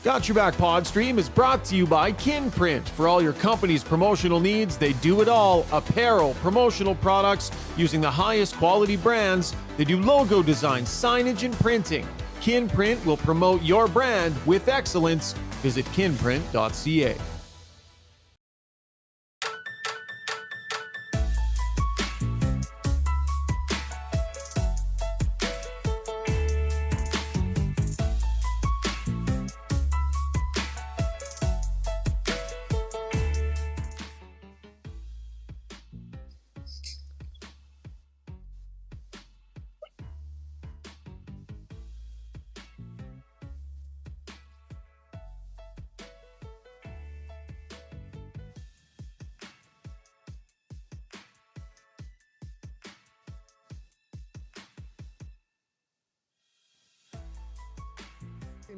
Got Your Back Podstream is brought to you by Kinprint. For all your company's promotional needs, they do it all. Apparel, promotional products using the highest quality brands. They do logo design, signage, and printing. Kinprint will promote your brand with excellence. Visit kinprint.ca.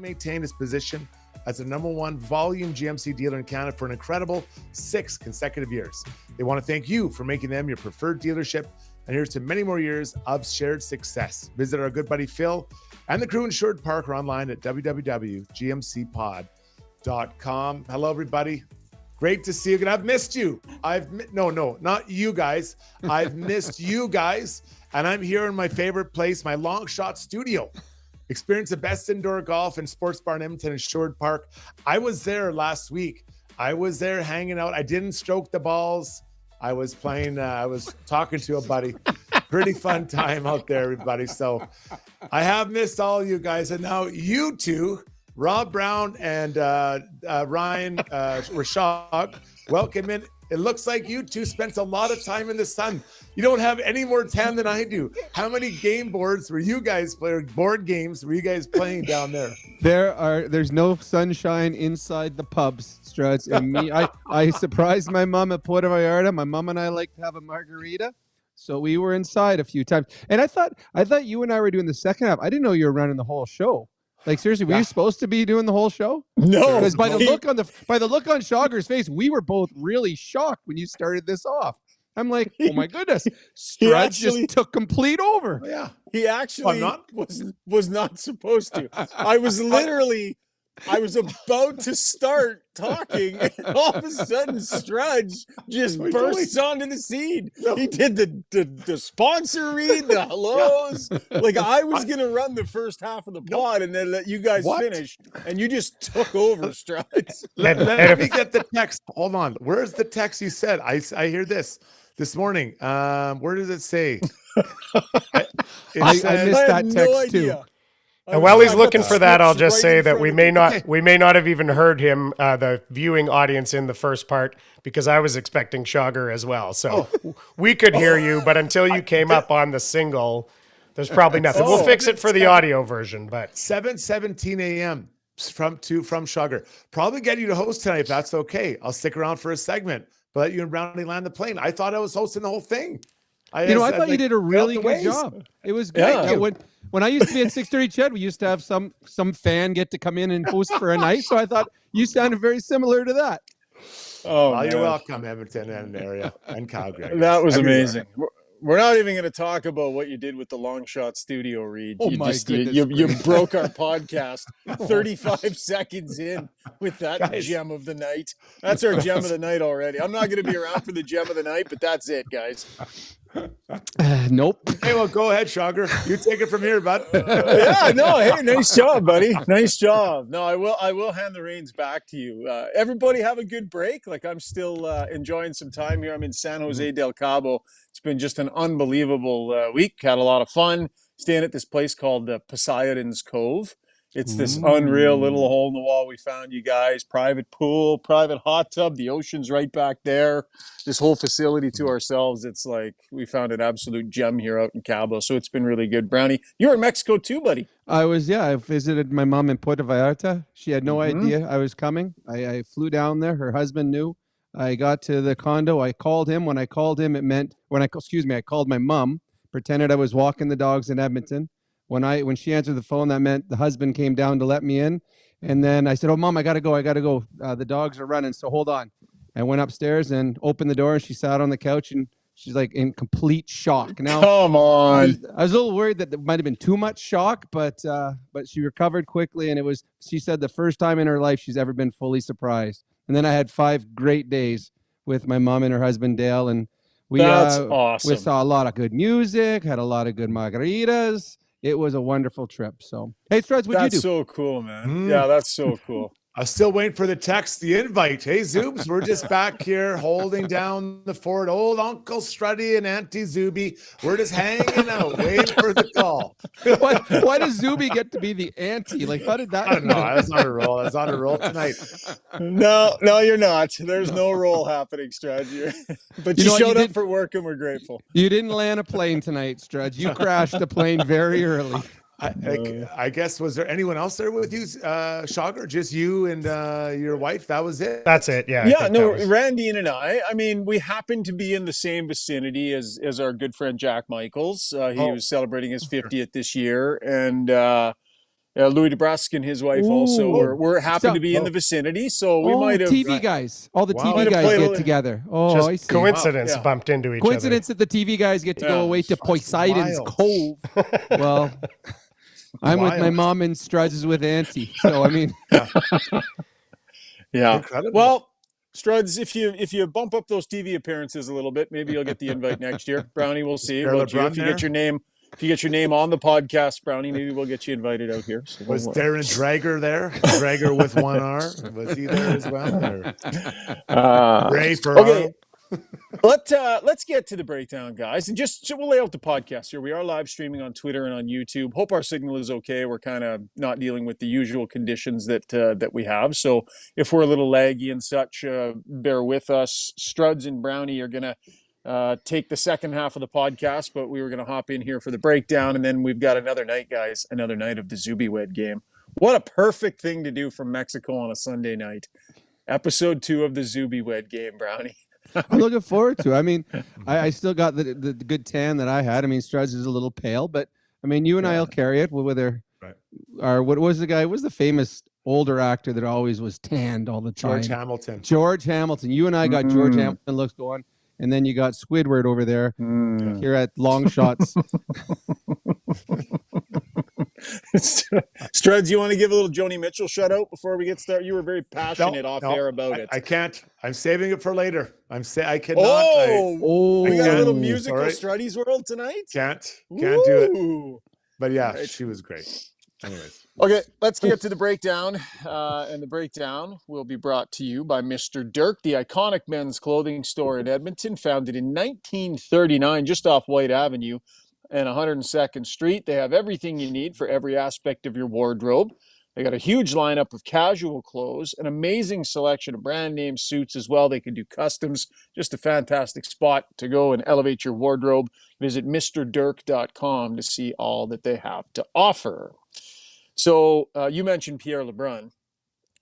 Maintained his position as the number one volume GMC dealer in Canada for an incredible 6 consecutive years. They want to thank you for making them your preferred dealership, and here's to many more years of shared success. Visit our good buddy Phil and the crew in Sherwood Park or online at www.gmcpod.com. Hello, everybody. Great to see you again. I've missed you. No, not you guys. I've missed you guys, and I'm here in my favorite place, my Long Shot studio. Experience the best indoor golf and sports bar in Edmonton and Sherwood Park. I was there last week. I was there hanging out. I didn't stroke the balls. I was playing, I was talking to a buddy. Pretty fun time out there, everybody. So I have missed all you guys. And now you two, Rob Brown and Ryan Rishaug, welcome in. It looks like you two spent a lot of time in the sun. You don't have any more tan than I do. How many game boards were you guys playing? Board games were you guys playing down there? There's no sunshine inside the pubs, Struds. And me, I surprised my mom at Puerto Vallarta. My mom and I like to have a margarita, so we were inside a few times. And I thought you and I were doing the second half. I didn't know you were running the whole show. Like, seriously, were you supposed to be doing the whole show? No, because by the look on Schauger's face, we were both really shocked when you started this off. I'm like, oh my goodness, Strud just took complete over. Yeah, he actually was not supposed to. I was about to start talking, and all of a sudden, Strudge just bursts onto the scene. No. He did the sponsor read, the hellos. Yeah. Like, I was going to run the first half of the pod and then let you guys finish, and you just took over, Strudge. Let me get the text. Hold on. Where's the text you said? I hear this morning. Where does it say? I missed that text too. And while he's looking for that, I'll just say that we may not have even heard him, the viewing audience, in the first part, because I was expecting Schauger as well. So we could hear you, but until you came up on the single, there's probably nothing. We'll fix it for the audio version. But 7:17 a.m. from Schauger. Probably get you to host tonight if that's okay. I'll stick around for a segment, but let you and Brownie land the plane. I thought I was hosting the whole thing. I thought you did a really good job. It was great. Yeah. When I used to be at 6:30 Ched, we used to have some fan get to come in and host for a night. So I thought you sounded very similar to that. Oh, well, you're welcome, Edmonton and area and Calgary. That was amazing. We're not even going to talk about what you did with the Long Shot studio read. Oh, you broke our podcast 35 seconds in with that gem of the night. That's our gem of the night already. I'm not going to be around for the gem of the night, but that's it, guys. Nope. Hey, well, go ahead, Schauger. You take it from here, bud. Yeah, no, hey, nice job, buddy. Nice job. No, I will hand the reins back to you. Everybody have a good break. Like, I'm still enjoying some time here. I'm in San Jose del Cabo. It's been just an unbelievable week. Had a lot of fun staying at this place called Poseidon's Cove. It's this unreal little hole in the wall we found, you guys. Private pool, private hot tub. The ocean's right back there. This whole facility to ourselves. It's like we found an absolute gem here out in Cabo. So it's been really good. Brownie, you're in Mexico too, buddy. I visited my mom in Puerto Vallarta. She had no idea I was coming. I flew down there. Her husband knew. I got to the condo. I called him. When I called him, I called my mom, pretended I was walking the dogs in Edmonton. When she answered the phone, that meant the husband came down to let me in. And then I said, "Oh, Mom, I got to go. The dogs are running, so hold on." I went upstairs and opened the door, and she sat on the couch, and She's like in complete shock. Now, Come on. I was a little worried that there might have been too much shock, but she recovered quickly, and she said the first time in her life she's ever been fully surprised. And then I had 5 great days with my mom and her husband Dale, and That's awesome. we saw a lot of good music, had a lot of good margaritas. It was a wonderful trip. So, hey, Struds, what'd you do? That's so cool, man. Yeah, that's so cool. I'm still waiting for the text, the invite. Hey, Zoobs, we're just back here holding down the fort. Old Uncle Struddy and Auntie Zubie. We're just hanging out, waiting for the call. Why does Zubie get to be the auntie? Like, how did that? I don't know. I was on a roll. I was on a roll tonight. No, you're not. There's no role happening, Strud. But you showed up for work, and we're grateful. You didn't land a plane tonight, Strud. You crashed a plane very early. I guess, was there anyone else there with you, Shocker? Just you and your wife? That was it? That's it. Yeah. Yeah. No, Randy and I mean, we happened to be in the same vicinity as our good friend Jack Michaels. He was celebrating his 50th this year, and Louis DeBrusque and his wife also were happened to be in the vicinity. So we might have TV guys. All the TV guys get together. Oh, just I see. Coincidence bumped into each other. Coincidence that the TV guys get to go away to Poseidon's Cove. Well. I'm with my mom and Struds is with Auntie. So I mean, yeah. Incredible. Well, Struds, if you bump up those TV appearances a little bit, maybe you'll get the invite next year. Brownie, we'll see. If you get your name on the podcast, Brownie, maybe we'll get you invited out here. So was Darren Drager there? Drager with one R. Was he there as well? Ray Ferraro. Okay. Let's get to the breakdown, guys, and just we'll lay out the podcast here. We are live streaming on Twitter and on YouTube. Hope our signal is okay. We're kind of not dealing with the usual conditions that we have. So if we're a little laggy and such, bear with us. Struds and Brownie are gonna take the second half of the podcast, but we were gonna hop in here for the breakdown, and then we've got another night, guys. Another night of the Zubie Wed game. What a perfect thing to do from Mexico on a Sunday night. Episode 2 of the Zubie Wed game, Brownie. I'm looking forward to it. I mean, I still got the good tan that I had. I mean, Struds is a little pale, but I mean, you and I'll carry it. Whether what was the guy? What was the famous older actor that always was tanned all the time? George Hamilton. You and I got George Hamilton looks going, and then you got Squidward over there here at Long Shots. Struds, you want to give a little Joni Mitchell shout out before we get started? You were very passionate off air about it. I can't. I'm saving it for later. I cannot. We got a little musical Struddy's World tonight. Can't do it. But yeah, she was great. Anyways. Okay, let's get to the breakdown. And the breakdown will be brought to you by Mr. Dirk, the iconic men's clothing store in Edmonton, founded in 1939, just off White Avenue and 102nd Street. They have everything you need for every aspect of your wardrobe. They got a huge lineup of casual clothes, an amazing selection of brand name suits as well. They can do customs. Just a fantastic spot to go and elevate your wardrobe. Visit MrDirk.com to see all that they have to offer. So you mentioned Pierre LeBrun.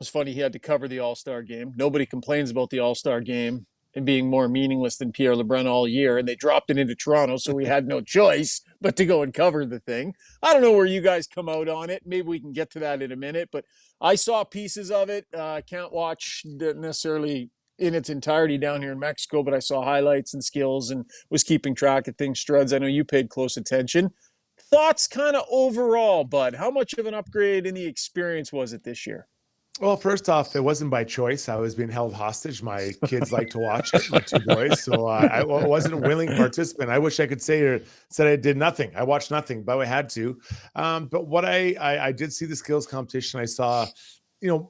It's funny, he had to cover the All-Star game. Nobody complains about the All-Star game and being more meaningless than Pierre LeBrun all year, and they dropped it into Toronto, so we had no choice but to go and cover the thing. I don't know where you guys come out on it. Maybe we can get to that in a minute, but I saw pieces of it. Can't watch necessarily in its entirety down here in Mexico, but I saw highlights and skills and was keeping track of things. Struds, I know you paid close attention. Thoughts kind of overall, bud? How much of an upgrade in the experience was it this year? Well, first off, it wasn't by choice. I was being held hostage. My kids like to watch it, my 2 boys. So I wasn't a willing participant. I wish I could said I did nothing. I watched nothing, but I had to. But what I did see the skills competition. I saw,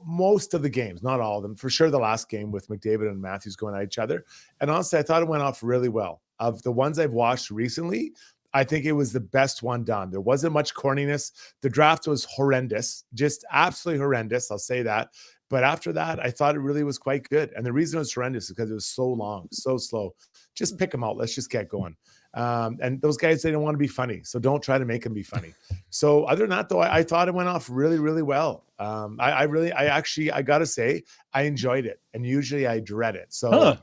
most of the games, not all of them. For sure, the last game with McDavid and Matthews going at each other. And honestly, I thought it went off really well. Of the ones I've watched recently, I think it was the best one done. There wasn't much corniness. The draft was horrendous, just absolutely horrendous. I'll say that. But after that, I thought it really was quite good. And the reason it was horrendous is because it was so long, so slow. Just pick them out. Let's just get going. And those guys, they don't want to be funny. So don't try to make them be funny. So other than that, though, I thought it went off really, really well. I got to say, I enjoyed it. And usually I dread it. So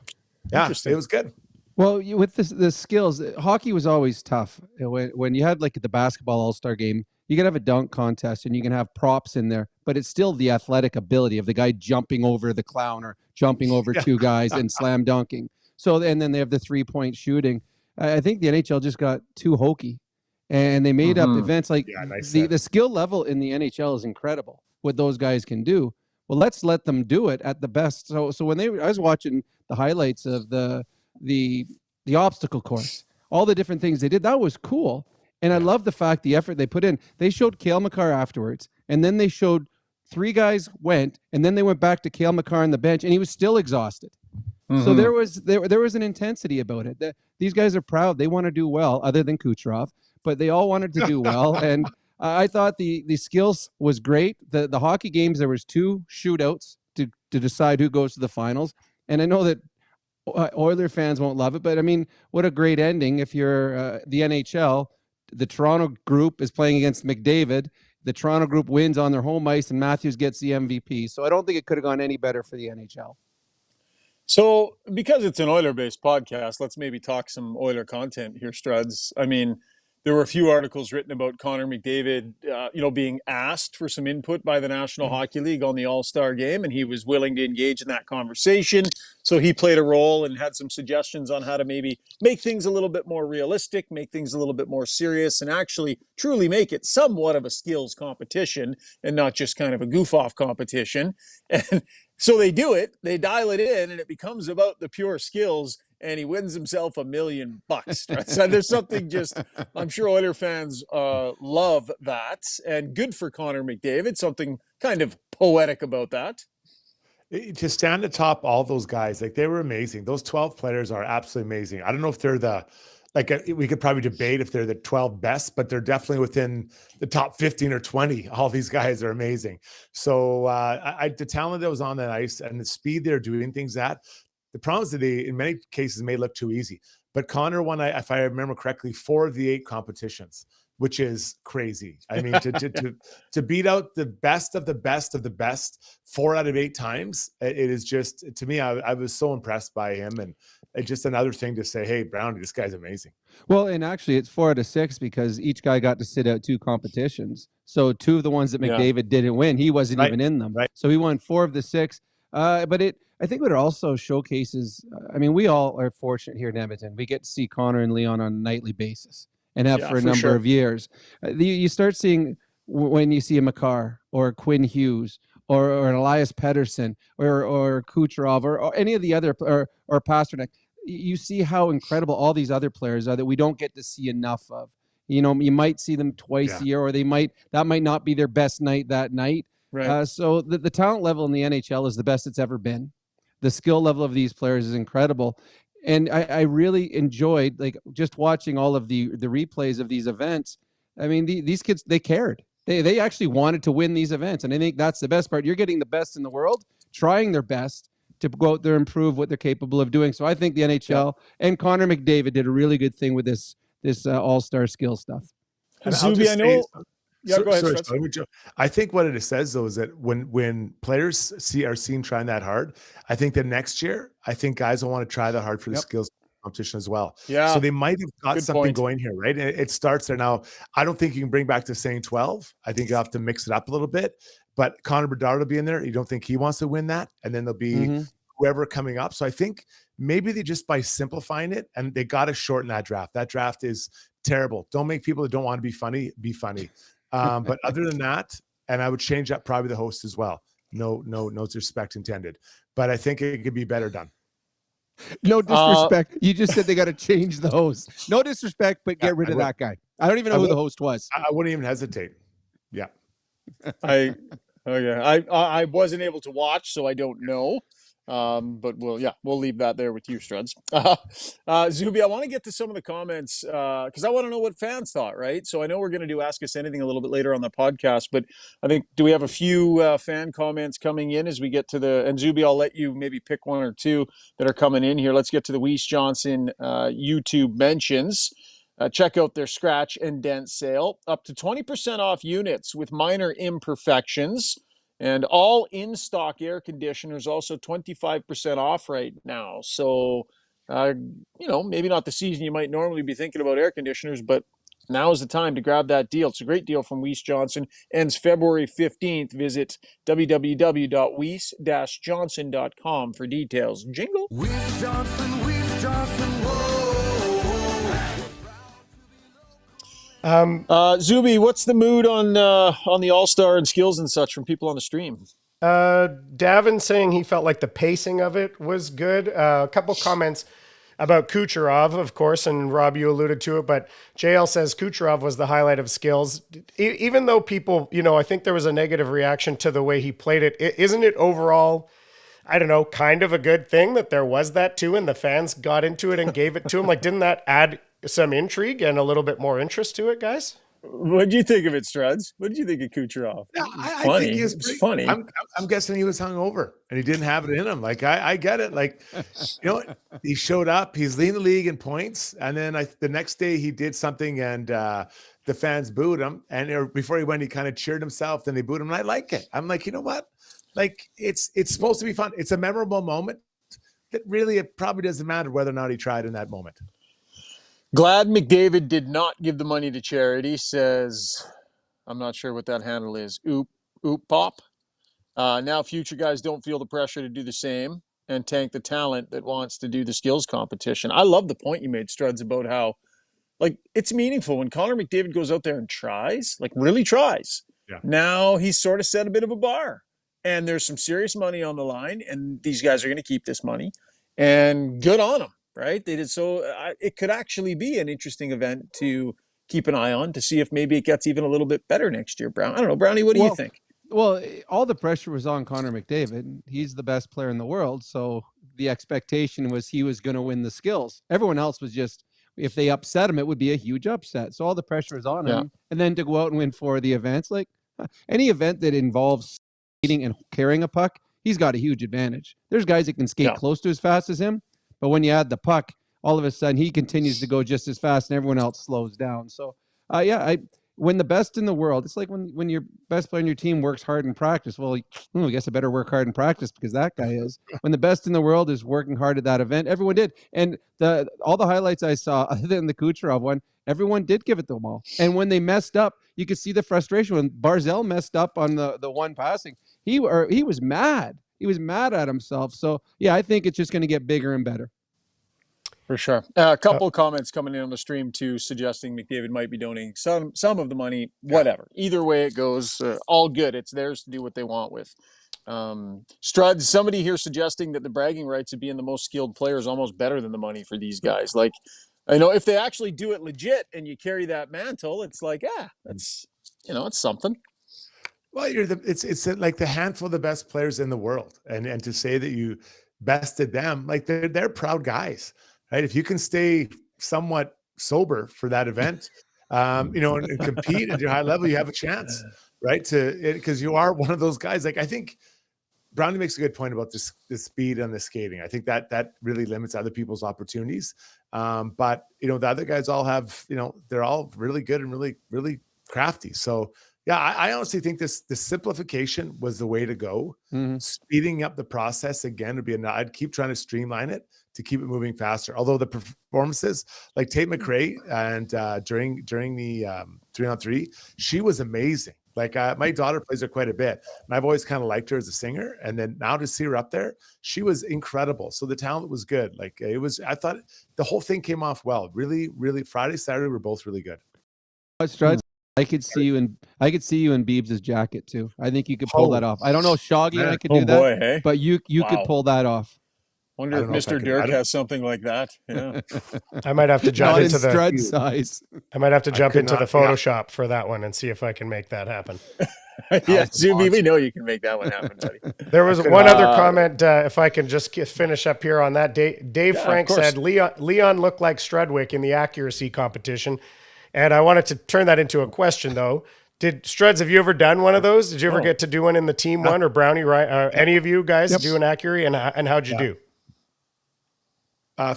yeah, it was good. Well, with the skills, hockey was always tough. When you had like the basketball All-Star game, you can have a dunk contest and you can have props in there, but it's still the athletic ability of the guy jumping over the clown or jumping over 2 guys and slam dunking. So, and then they have the 3-point shooting. I think the NHL just got too hokey, and they made up events like the skill level in the NHL is incredible. What those guys can do. Well, let's let them do it at the best. So when I was watching the highlights of the obstacle course, all the different things they did, that was cool. And I love the fact, the effort they put in. They showed Cale Makar afterwards, and then they showed 3 guys went, and then they went back to Cale Makar on the bench, and he was still exhausted. So there was an intensity about it. These guys are proud. They want to do well, other than Kucherov, but they all wanted to do well. And I thought the skills was great. The hockey games, there was 2 shootouts to decide who goes to the finals. And I know that Oiler fans won't love it, but I mean, what a great ending. If you're the NHL, the Toronto group is playing against McDavid. The Toronto group wins on their home ice, and Matthews gets the MVP. So I don't think it could have gone any better for the NHL. So because it's an Oiler-based podcast, let's maybe talk some Oiler content here, Struds. I mean, there were a few articles written about Connor McDavid, being asked for some input by the National Hockey League on the All-Star game, and he was willing to engage in that conversation. So he played a role and had some suggestions on how to maybe make things a little bit more realistic, make things a little bit more serious, and actually truly make it somewhat of a skills competition and not just kind of a goof-off competition. And so they do it, they dial it in, and it becomes about the pure skills, and he wins himself $1 million. So there's something just, I'm sure Oiler fans love that, and good for Connor McDavid, something kind of poetic about that. To stand atop all those guys, like, they were amazing. Those 12 players are absolutely amazing. I don't know if they're we could probably debate if they're the 12 best, but they're definitely within the top 15 or 20. All these guys are amazing. So the talent that was on that ice and the speed they're doing things at, the problem is that they, in many cases, may look too easy. But Connor won, if I remember correctly, 4 of the 8 competitions, which is crazy. I mean, to beat out the best of the best of the best 4 out of 8 times, it is just, to me, I was so impressed by him. And it's just another thing to say, hey, Brownie, this guy's amazing. Well, and actually it's 4 out of 6 because each guy got to sit out 2 competitions. So 2 of the ones that McDavid didn't win, he wasn't even in them. Right. So he won 4 of the 6. But I think what it also showcases, I mean, we all are fortunate here in Edmonton. We get to see Connor and Leon on a nightly basis and have for a number of years. You start seeing when you see a Makar or a Quinn Hughes or an Elias Pettersson or Kucherov or any of the other, or Pasternak, you see how incredible all these other players are that we don't get to see enough of. You know, you might see them twice a year, or that might not be their best night that night. Right. So the talent level in the NHL is the best it's ever been. The skill level of these players is incredible. And I really enjoyed just watching all of the replays of these events. I mean, these kids, they cared. They actually wanted to win these events. And I think that's the best part. You're getting the best in the world, trying their best to go out there and prove what they're capable of doing. So I think the NHL and Connor McDavid did a really good thing with this all-star skill stuff. Zubie, I know. Yeah, go ahead. I think what it says, though, is that when players are seen trying that hard, I think that next year, I think guys will want to try that hard for the skills competition as well. Yeah. So they might have got something going here, right? It starts there. Now, I don't think you can bring back the same 12. I think you have to mix it up a little bit. But Connor Bedard will be in there. You don't think he wants to win that? And then there'll be whoever coming up. So I think maybe they just, by simplifying it, and they got to shorten that draft. That draft is terrible. Don't make people that don't want to be funny. But other than that, and I would change up probably the host as well. No disrespect intended, but I think it could be better done. No disrespect. You just said they got to change the host. No disrespect, but get rid of that guy. I don't even know who the host was. I wouldn't even hesitate. Yeah. I wasn't able to watch, so I don't know. But we'll leave that there with you, Struds. Zubie, I want to get to some of the comments because I want to know what fans thought, right? So I know we're going to do Ask Us Anything a little bit later on the podcast, but I think, do we have a few fan comments coming in as we get to and Zubie, I'll let you maybe pick 1 or 2 that are coming in here. Let's get to the Weiss Johnson YouTube mentions. Check out their scratch and dent sale, up to 20% off units with minor imperfections. And all in-stock air conditioners also 25% off right now. So, maybe not the season you might normally be thinking about air conditioners, but now is the time to grab that deal. It's a great deal from Weiss Johnson. Ends February 15th. Visit www.weiss-johnson.com for details. Jingle. Weiss Johnson, whoa. Zubie, what's the mood on the All-Star and skills and such from people on the stream? Davin saying he felt like the pacing of it was good. A couple comments about Kucherov, of course, and Rob, you alluded to it, but JL says Kucherov was the highlight of skills. Even though people, I think there was a negative reaction to the way he played it, isn't it overall, I don't know, kind of a good thing that there was that too, and the fans got into it and gave it to him? Like, didn't that add some intrigue and a little bit more interest to it, guys? What did you think of it, Struds? What did you think of Kucherov? Yeah, I think it's funny. I'm guessing he was hungover and he didn't have it in him. Like I get it. Like, he showed up. He's leading the league in points, and then the next day he did something, and the fans booed him. And before he went, he kind of cheered himself. Then they booed him, and I like it. I'm like, you know what? Like it's supposed to be fun. It's a memorable moment. That really, it probably doesn't matter whether or not he tried in that moment. Glad McDavid did not give the money to charity, says, I'm not sure what that handle is. Oop pop. Now future guys don't feel the pressure to do the same and tank the talent that wants to do the skills competition. I love the point you made, Struds, about how, like, it's meaningful when Connor McDavid goes out there and tries, like really tries. Yeah. Now he's sort of set a bit of a bar, and there's some serious money on the line, and these guys are going to keep this money, and good on them. Right? They did so. It could actually be an interesting event to keep an eye on to see if maybe it gets even a little bit better next year. Brown, I don't know, Brownie. What do you think? Well, all the pressure was on Connor McDavid. He's the best player in the world, so the expectation was he was going to win the skills. Everyone else was just, if they upset him, it would be a huge upset. So all the pressure was on him, and then to go out and win 4 of the events, like any event that involves skating and carrying a puck, he's got a huge advantage. There's guys that can skate close to as fast as him. But when you add the puck, all of a sudden he continues to go just as fast and everyone else slows down. So, when the best in the world, it's like when your best player in your team works hard in practice. Well, I guess I better work hard in practice because that guy is. When the best in the world is working hard at that event, everyone did. And all the highlights I saw, other than the Kucherov one, everyone did give it to them all. And when they messed up, you could see the frustration. When Barzell messed up on the one passing, he was mad. He was mad at himself. So, I think it's just going to get bigger and better. For sure. A couple of comments coming in on the stream, too, suggesting McDavid might be donating some of the money, whatever. Either way it goes, all good. It's theirs to do what they want with. Strud, somebody here suggesting that the bragging rights of being the most skilled player is almost better than the money for these guys. Like, if they actually do it legit and you carry that mantle, it's like, that's, it's something. Well, it's like the handful of the best players in the world, and to say that you bested them, like they're proud guys, right? If you can stay somewhat sober for that event, and compete at your high level, you have a chance, right? Because you are one of those guys. Like I think Brownie makes a good point about the speed and the skating. I think that really limits other people's opportunities. But the other guys all have, they're all really good and really, really crafty. So. Yeah, I honestly think the simplification was the way to go. Mm-hmm. Speeding up the process again would be I'd keep trying to streamline it to keep it moving faster. Although the performances, like Tate McRae, and during the 3-on-3, she was amazing. Like my daughter plays her quite a bit, and I've always kind of liked her as a singer. And then now to see her up there, she was incredible. So the talent was good. Like I thought the whole thing came off well. Really, really. Friday, Saturday were both really good. Struds. I could see you in Biebs' jacket too. I think you could pull that off. I don't know, Shoggy and I could do that, boy, hey? But you could pull that off. Wonder if Mr. Dirk has something like that. Yeah, I might have to jump into the Strud size. I might have to jump into the Photoshop for that one and see if I can make that happen. Zubie, we know you can make that one happen, buddy. There was one other comment, if I can just finish up here on that. Dave Frank said Leon looked like Strudwick in the accuracy competition. And I wanted to turn that into a question, though. Struds, have you ever done one of those? Did you ever get to do one in the team one, or Brownie, right? Any of you guys do an accuracy, and how'd you do? I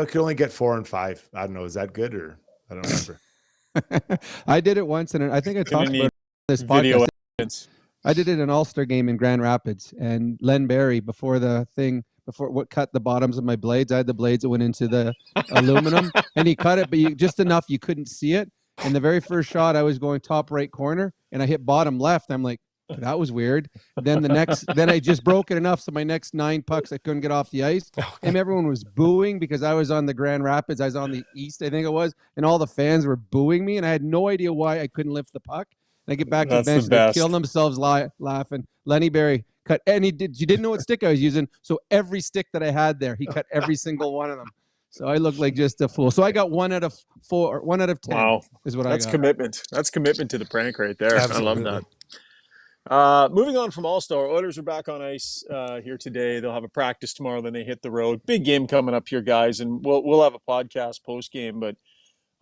could only get 4 and 5. I don't know. Is that good, or I don't remember. I did it once, and I think I talked about this podcast. I did it in an All-Star game in Grand Rapids, and Len Barry, before what cut the bottoms of my blades, I had the blades that went into the aluminum, and he cut it, but just enough you couldn't see it. And the very first shot, I was going top right corner, and I hit bottom left. I'm like, That was weird. Then then I just broke it enough. So my next 9 pucks, I couldn't get off the ice. And everyone was booing because I was on the Grand Rapids. I was on the East, I think it was. And all the fans were booing me. And I had no idea why I couldn't lift the puck. And I get back to the bench. They kill themselves laughing. Lenny Berry cut. And you didn't know what stick I was using. So every stick that I had there, he cut every single one of them. So I looked like just a fool. So I got 1 out of 4, 1 out of 10. Wow. Is what I got. That's commitment. That's commitment to the prank right there. Absolutely. I love that. Moving on from All-Star, Oilers are back on ice here today. They'll have a practice tomorrow, then they hit the road. Big game coming up here, guys, and we'll have a podcast post-game. But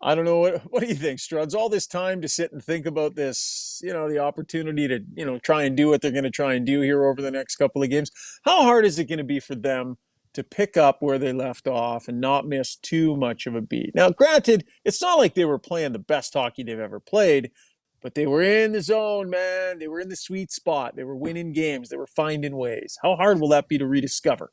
I don't know, what do you think, Struds? All this time to sit and think about this, the opportunity to, try and do what they're going to try and do here over the next couple of games. How hard is it going to be for them to pick up where they left off and not miss too much of a beat? Now, granted, it's not like they were playing the best hockey they've ever played, but they were in the zone, man. They were in the sweet spot. They were winning games. They were finding ways. How hard will that be to rediscover?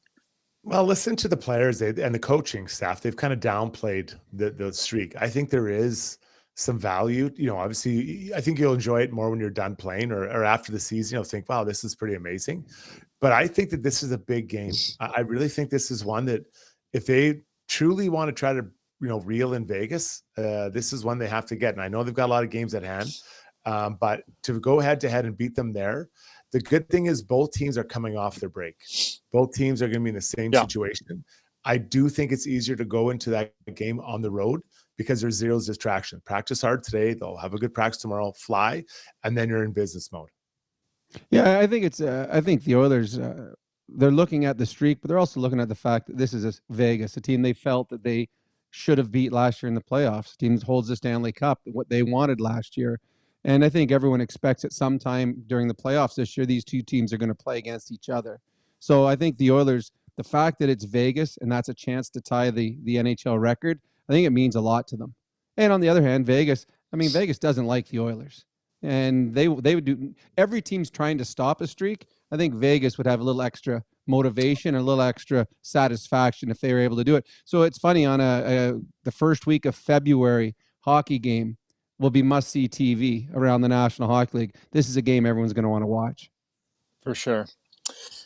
Well, listen to the players and the coaching staff. They've kind of downplayed the streak. I think there is some value. Obviously, I think you'll enjoy it more when you're done playing or after the season. You'll think, wow, this is pretty amazing. But I think that this is a big game. I really think this is one that if they truly want to try to, reel in Vegas, this is one they have to get. And I know they've got a lot of games at hand, but to go head to head and beat them there, the good thing is both teams are coming off their break. Both teams are going to be in the same situation. I do think it's easier to go into that game on the road because there's zero distraction. Practice hard today. They'll have a good practice tomorrow, fly, and then you're in business mode. Yeah, I think I think the Oilers, they're looking at the streak, but they're also looking at the fact that this is Vegas, a team they felt that they should have beat last year in the playoffs. The team that holds the Stanley Cup, what they wanted last year. And I think everyone expects at some time during the playoffs this year, these two teams are going to play against each other. So I think the Oilers, the fact that it's Vegas and that's a chance to tie the NHL record, I think it means a lot to them. And on the other hand, Vegas doesn't like the Oilers. And they would do, every team's trying to stop a streak. I think Vegas would have a little extra motivation, a little extra satisfaction if they were able to do it. So it's funny, on the first week of February hockey game will be must-see TV around the National Hockey League. This is a game everyone's going to want to watch. For sure.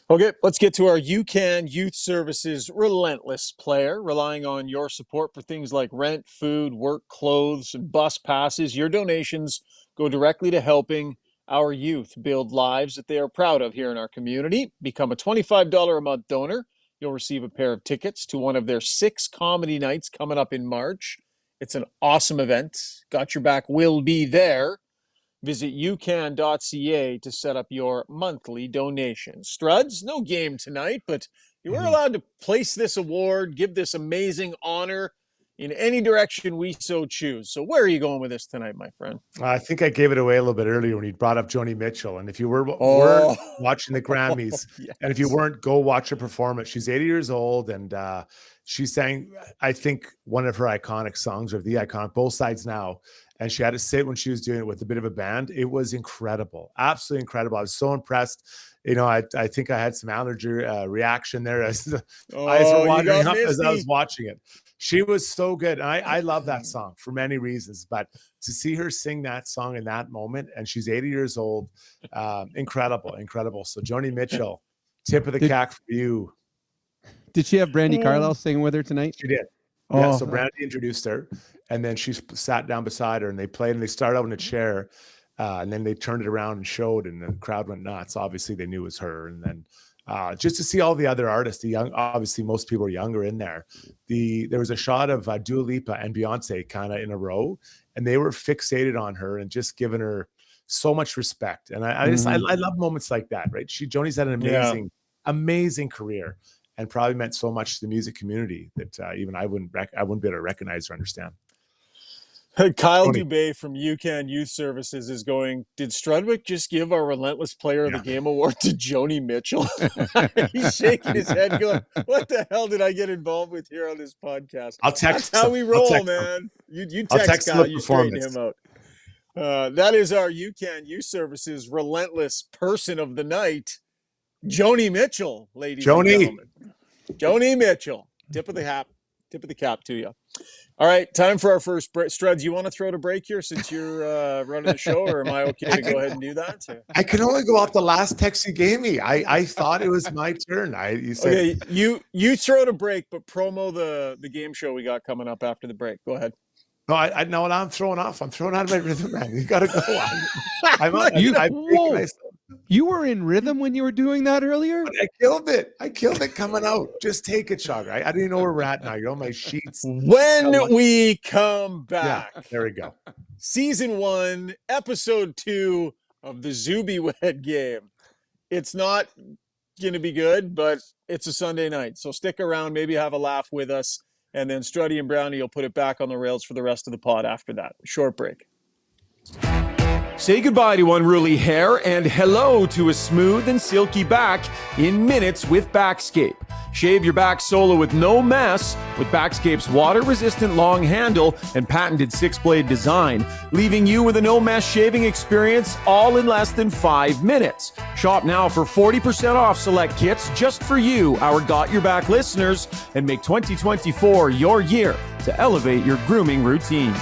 Okay, let's get to our UCAN Youth Services Relentless player, relying on your support for things like rent, food, work, clothes, and bus passes. Your donations go directly to helping our youth build lives that they are proud of here in our community. Become a $25 a month donor. You'll receive a pair of tickets to one of their 6 comedy nights coming up in March. It's an awesome event. Got Your Back will be there. Visit ucan.ca to set up your monthly donation. Struds, no game tonight, but you were allowed to place this award, give this amazing honor in any direction we so choose. So where are you going with this tonight, my friend? I think I gave it away a little bit earlier when you brought up Joni Mitchell. And if you were watching the Grammys, yes. And if you weren't, go watch her performance. She's 80 years old, and she sang, I think, one of her iconic songs, or the iconic, Both Sides Now. And she had to sit when she was doing it with a bit of a band. It was incredible, absolutely incredible. I was so impressed. I think I had some allergy reaction there as the eyes were watering up as I was watching it. She was so good. And I love that song for many reasons, but to see her sing that song in that moment, and she's 80 years old, incredible. So Joni Mitchell, tip of the cap for you. Did she have Brandy Carlisle sing with her tonight? She did. Yeah, so Brandy introduced her, and then she sat down beside her, and they played, and they started out in a chair, and then they turned it around and showed, and the crowd went nuts. Obviously, they knew it was her, and then just to see all the other artists, obviously most people are younger in there. There was a shot of Dua Lipa and Beyonce kind of in a row, and they were fixated on her and just giving her so much respect. And I love moments like that, right? Joni's had an amazing career, and probably meant so much to the music community that even I wouldn't be able to recognize or understand. Kyle Dubé from UCAN Youth Services is going, did Strudwick just give our Relentless Player of the Game award to Joni Mitchell? He's shaking his head going, what the hell did I get involved with here on this podcast? That's how we roll, man. You text Kyle, you straighten him out. That is our UCAN Youth Services Relentless Person of the Night, Joni Mitchell, ladies and gentlemen. Joni Mitchell, tip of the hat Tip of the cap to you. All right, time for our first break. Struds, you want to throw to break here since you're running the show, or am I okay to go ahead and do that? I can only go off the last text you gave me. I thought it was my turn. You said, okay, you throw to break, but promo the game show we got coming up after the break. Go ahead. No, I know what I'm throwing off. I'm throwing out of my rhythm, man. You got to go. You were in rhythm when you were doing that earlier? But I killed it. I killed it coming out. Just take it, Shog. I don't even know where we're at now. You're on my sheets. When we come back. Yeah, there we go. Season 1, Episode 2 of the Zubie Wed game. It's not going to be good, but it's a Sunday night. So stick around, maybe have a laugh with us. And then Struddy and Brownie will put it back on the rails for the rest of the pod after that. Short break. Say goodbye to unruly hair and hello to a smooth and silky back in minutes with Backscape. Shave your back solo with no mess with Backscape's water-resistant long handle and patented 6-blade design, leaving you with a no-mess shaving experience all in less than 5 minutes. Shop now for 40% off select kits just for you, our Got Your Back listeners, and make 2024 your year to elevate your grooming routine.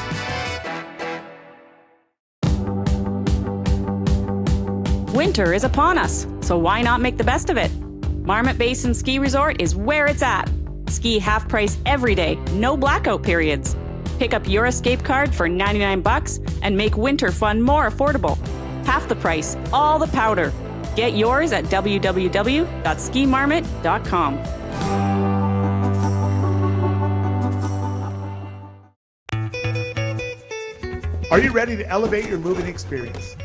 Winter is upon us, so why not make the best of it? Marmot Basin Ski Resort is where it's at. Ski half price every day, no blackout periods. Pick up your escape card for $99 and make winter fun more affordable. Half the price, all the powder. Get yours at www.skimarmot.com. Are you ready to elevate your moving experience?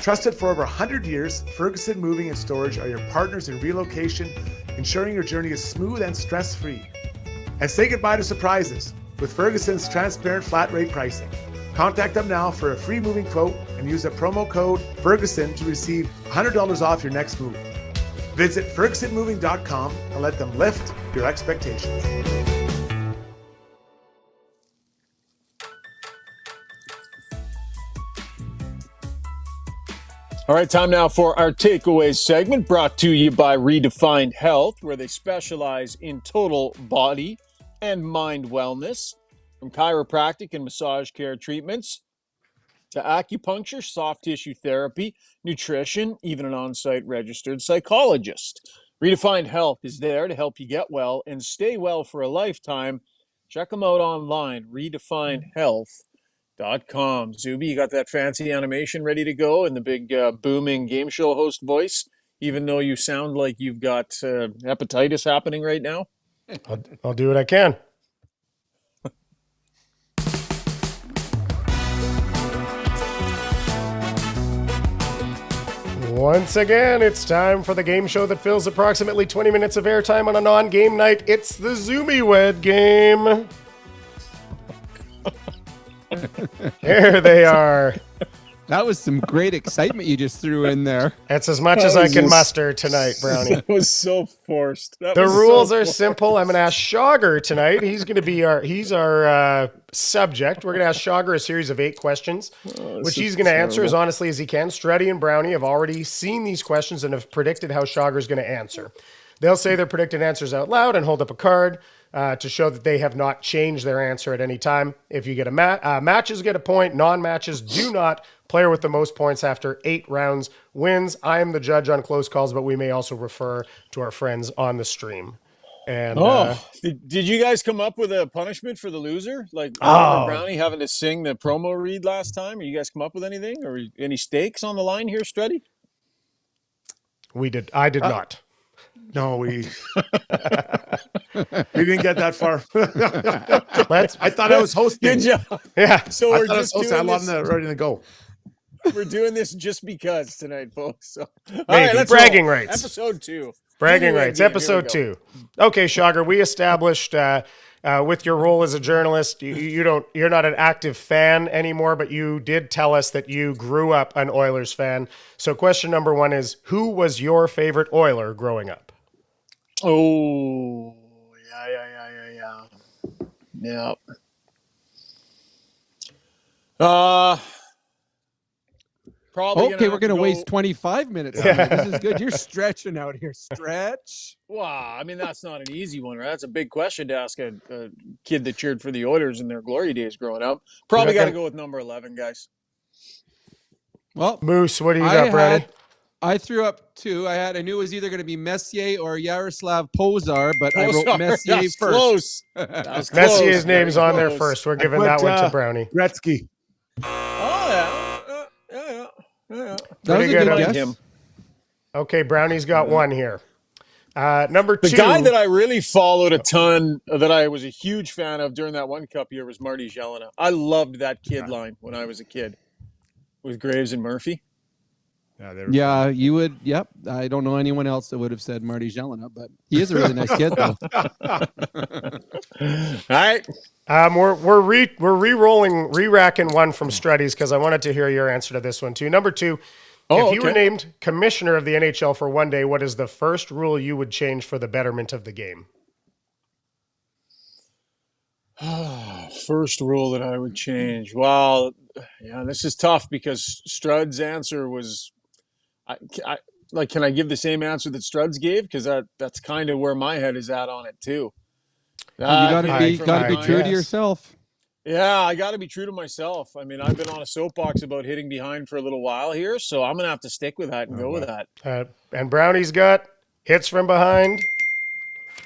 Trusted for over 100 years, Ferguson Moving and Storage are your partners in relocation, ensuring your journey is smooth and stress-free. And say goodbye to surprises with Ferguson's transparent flat rate pricing. Contact them now for a free moving quote and use a promo code Ferguson to receive $100 off your next move. Visit FergusonMoving.com and let them lift your expectations. All right, time now for our takeaways segment brought to you by Redefined Health, where they specialize in total body and mind wellness, from chiropractic and massage care treatments to acupuncture, soft tissue therapy, nutrition, even an on-site registered psychologist. Redefined Health is there to help you get well and stay well for a lifetime. Check them out online, redefinedhealth.com. Zubie, you got that fancy animation ready to go and the big booming game show host voice, even though you sound like you've got hepatitis happening right now? I'll do what I can. Once again, it's time for the game show that fills approximately 20 minutes of airtime on a non-game night. It's the Zubie Wed game. Here they are. That was some great excitement you just threw in there. That's as much as I can muster tonight, Brownie. That was so forced. The rules are simple. I'm going to ask Shogger tonight. He's going to be our subject. We're going to ask Shogger a series of 8 questions, which he's going to answer as honestly as he can. Struddy and Brownie have already seen these questions and have predicted how Shogger's going to answer. They'll say their predicted answers out loud and hold up a card to show that they have not changed their answer at any time. If you get a matches get a point. Non-matches do not. Player with the most points after 8 rounds wins. I am the judge on close calls, but we may also refer to our friends on the stream. And did you guys come up with a punishment for the loser? Like Brownie having to sing the promo read last time? Or you guys come up with anything? Or any stakes on the line here, Struddy? We did. I did not. No, we didn't get that far. I thought I was hosting. Good job. Yeah. So we're just doing I'm ready to go. We're doing this just because tonight, folks. So, all right, let's bragging roll. rights. Episode 2. Bragging rights. Episode 2. Okay, Shogger, we established with your role as a journalist, you're not an active fan anymore, but you did tell us that you grew up an Oilers fan. So question number 1 is, who was your favorite Oiler growing up? Oh, yeah. Probably Okay, we're going to waste 25 minutes. On that. This is good. You're stretching out here. Stretch. Wow, I mean, that's not an easy one, right? That's a big question to ask a kid that cheered for the Oilers in their glory days growing up. Probably got to go with number 11, guys. Well, Moose, what do you got, Brownie? I threw up 2. I knew it was either going to be Messier or Yaroslav Pozar, but I wrote Pozar, Messier that's first. Close. That's Messier's close. name's Very on there close. first. We're giving that one to Brownie. Gretzky. Oh, yeah. That Pretty was a good good on guess. him. Okay, Brownie's got one here. Number 2. The guy that I really followed a ton, that I was a huge fan of during that one Cup year was Marty Jelena. I loved that kid line when I was a kid with Graves and Murphy. Yeah, you would. Yep. I don't know anyone else that would have said Marty Jelena, but he is a really nice kid, though. All right. We're re-racking one from Struddy's because I wanted to hear your answer to this one too. Number 2, if you were named commissioner of the NHL for one day, what is the first rule you would change for the betterment of the game? First rule that I would change. Well, yeah, this is tough because Strud's answer was, can I give the same answer that Struds gave? Because that's kind of where my head is at on it too. You got to be true to yourself. Yeah, I got to be true to myself. I mean, I've been on a soapbox about hitting behind for a little while here, so I'm gonna have to stick with that and go with that. And Brownie's got hits from behind.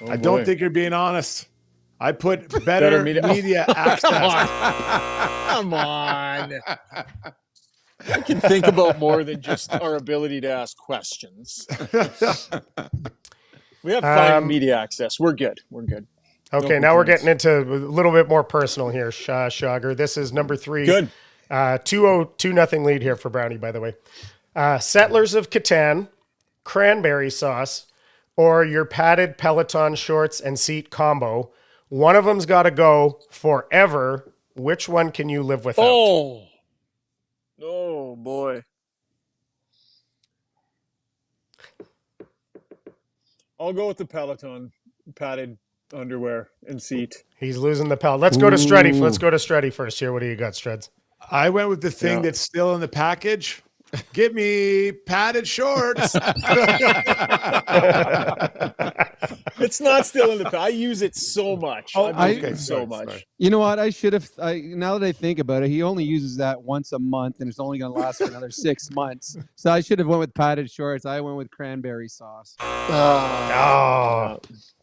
I don't think you're being honest. I put better media access. Come on. I can think about more than just our ability to ask questions. We have fine media access. We're good. We're good. Okay, now we're getting into a little bit more personal here, Shogger. This is number 3. Good. 2-0 lead here for Brownie, by the way. Settlers of Catan, cranberry sauce, or your padded Peloton shorts and seat combo. One of them's got to go forever. Which one can you live without? Oh, boy. I'll go with the Peloton padded underwear and seat. He's losing the pal. Let's go to Struddy. Let's go to Struddy first here. What do you got, Struds? I went with the thing that's still in the package. Give me padded shorts. It's not still in the. I use it so much. I use it so much. Sorry. You know what? I should have. Now that I think about it, he only uses that once a month, and it's only going to last for another 6 months. So I should have went with padded shorts. I went with cranberry sauce.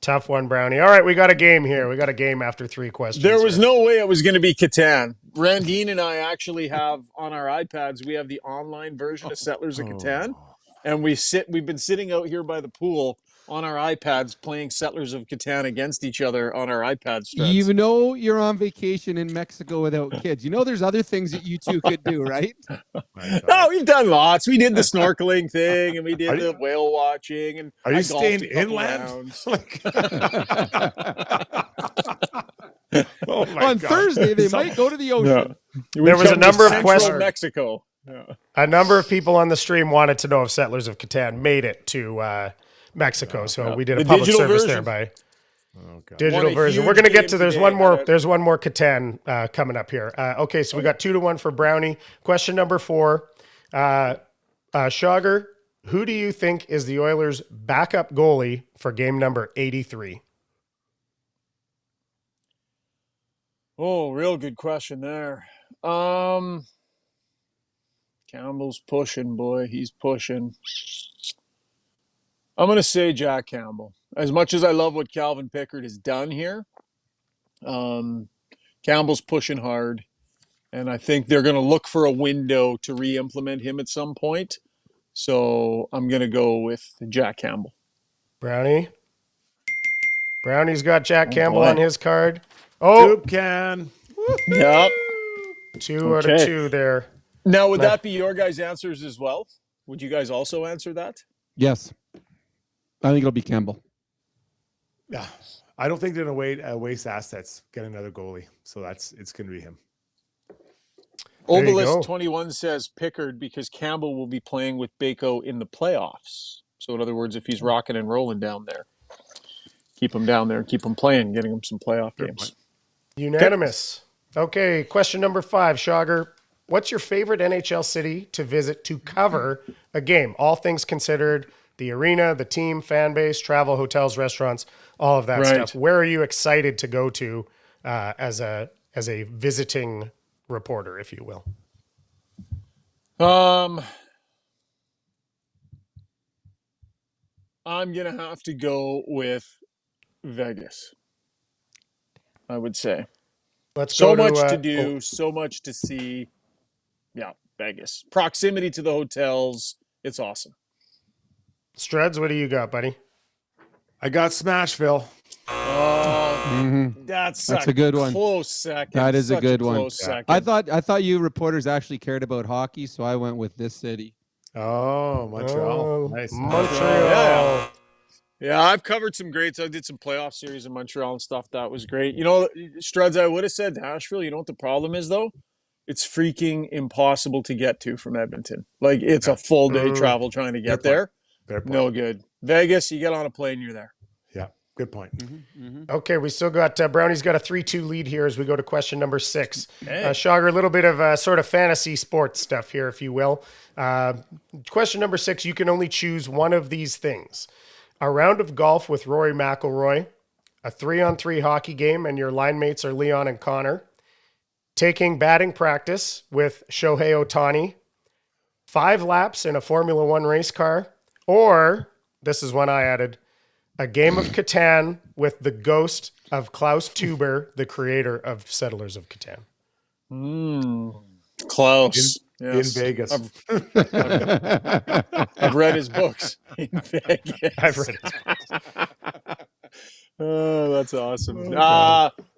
Tough one, Brownie. All right, we got a game here. We got a game after 3 questions. There was no way it was going to be Catan. Randine and I actually have on our iPads. We have the online version of Settlers of Catan, and we've been sitting out here by the pool on our iPads playing Settlers of Catan against each other on our iPads. You know you're on vacation in Mexico without kids. You know there's other things that you two could do, right? No, we've done lots. We did the snorkeling thing, and we did the whale watching. And are you staying inland? On Thursday, they might go to the ocean. Yeah. There was a number of questions. Mexico. Yeah. A number of people on the stream wanted to know if Settlers of Catan made it to Mexico, so we did a public service there by digital version. We're going to get to. There's one more Catan coming up here. Okay, so we got 2-1 for Brownie. Question number 4, Shogger. Who do you think is the Oilers' backup goalie for game number 83? Oh, real good question there. Campbell's pushing, boy. He's pushing. I'm going to say Jack Campbell. As much as I love what Calvin Pickard has done here, Campbell's pushing hard, and I think they're going to look for a window to re-implement him at some point. So I'm going to go with Jack Campbell. Brownie's got Jack Campbell boy. on his card. Soup can. Yep. 2 out of 2 there. Now, would that be your guys' answers as well? Would you guys also answer that? Yes. I think it'll be Campbell. Yeah. I don't think they're going to waste assets, get another goalie. So it's going to be him. Obelisk 21 says Pickard because Campbell will be playing with Bako in the playoffs. So, in other words, if he's rocking and rolling down there, keep him down there and keep him playing, getting him some playoff games. Unanimous. Okay, question number 5, Shogger. what's your favorite NHL city to visit to cover a game? All things considered, the arena, the team, fan base, travel, hotels, restaurants, all of that stuff. Where are you excited to go to as a visiting reporter, if you will? I'm gonna have to go with Vegas. I would say. Let's So go much to do, so much to see. Yeah, Vegas. Proximity to the hotels. It's awesome. Struds, what do you got, buddy? I got Smashville. That's a good one. Close second. That is Such a good one. Close second. I thought you reporters actually cared about hockey, so I went with this city. Oh, Montreal. Nice. Montreal. Yeah, I've covered some greats. I did some playoff series in Montreal and stuff. That was great. You know, Struds, I would have said Nashville. You know what the problem is, though? It's freaking impossible to get to from Edmonton. Like, it's a full day travel trying to get there. No good. Vegas, you get on a plane, you're there. Yeah, good point. Okay, we still got Brownie's got a 3-2 lead here as we go to question number 6. Hey. Shagar, a little bit of sort of fantasy sports stuff here, if you will. Question number 6, you can only choose one of these things. A round of golf with Rory McIlroy, a 3-on-3 hockey game, and your line mates are Leon and Connor, taking batting practice with Shohei Ohtani, 5 laps in a Formula One race car, or, this is one I added, a game of Catan with the ghost of Klaus Tuber, the creator of Settlers of Catan. Klaus. In Vegas. I've read his books in Vegas. I've read it. Oh, that's awesome.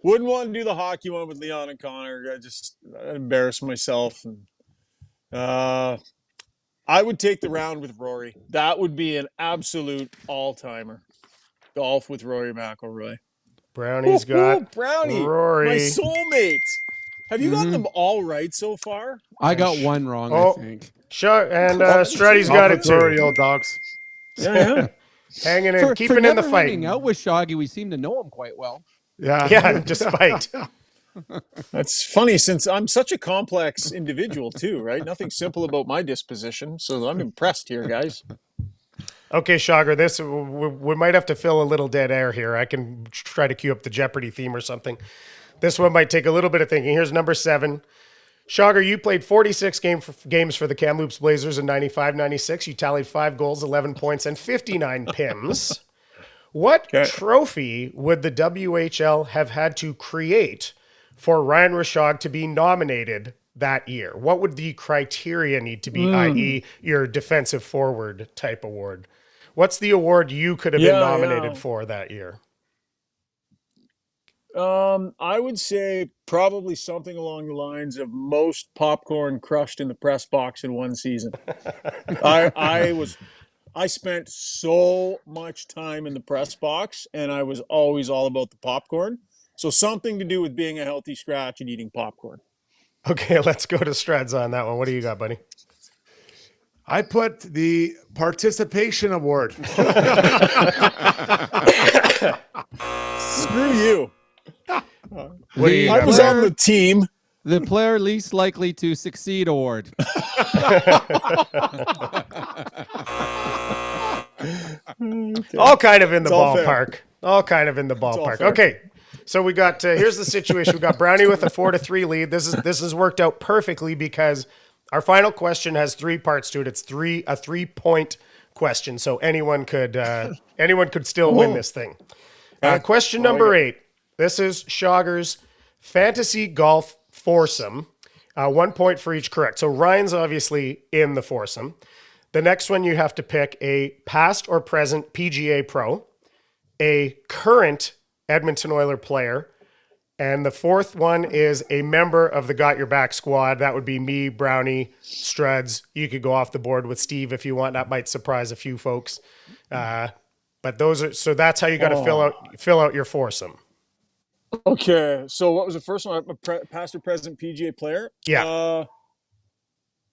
Wouldn't want to do the hockey one with Leon and Connor. I'd embarrass myself. And, I would take the round with Rory. That would be an absolute all-timer. Golf with Rory McIlroy. Brownie's got Brownie, Rory. my soulmate. Have you gotten them all right so far? I got one wrong, Oh. I think. Sure, and Struddy's got it Sorry, too. old dogs. Yeah. Hanging in, keeping in the never fight. hanging out with Shoggy, we seem to know him quite well. Yeah. Yeah, despite. That's funny since I'm such a complex individual too, right? Nothing simple about my disposition. So I'm impressed here, guys. Okay, Shagar, this we might have to fill a little dead air here. I can try to cue up the Jeopardy theme or something. This one might take a little bit of thinking. Here's number 7. Shagar, you played 46 games for the Kamloops Blazers in 95-96. You tallied 5 goals, 11 points, and 59 PIMs. What trophy would the WHL have had to create for Ryan Rishaug to be nominated that year? What would the criteria need to be, i.e. your defensive forward type award? What's the award you could have been nominated for that year? I would say probably something along the lines of most popcorn crushed in the press box in one season. I spent so much time in the press box, and I was always all about the popcorn. So something to do with being a healthy scratch and eating popcorn. Okay, let's go to Struds on that one. What do you got, buddy? I put the participation award. Screw you. What do you I got, was buddy? on the team. The player least likely to succeed award. All kind of in the all fair. ballpark. All kind of in the ballpark. Okay, so we got here's the situation. We got Brownie with a 4-3 lead. This has worked out perfectly because our final question has 3 parts to it. It's a 3-point question, so anyone could still win this thing. Question number 8. This is Shagar's fantasy golf foursome. 1 point for each correct. So Ryan's obviously in the foursome. The next one you have to pick a past or present PGA pro, a current Edmonton Oiler player, and the fourth one is a member of the Got Your Back squad. That would be me, Brownie, Struds. You could go off the board with Steve if you want. That might surprise a few folks. But that's how you got to fill out your foursome. Okay, so what was the first one? Past or present PGA player? Yeah.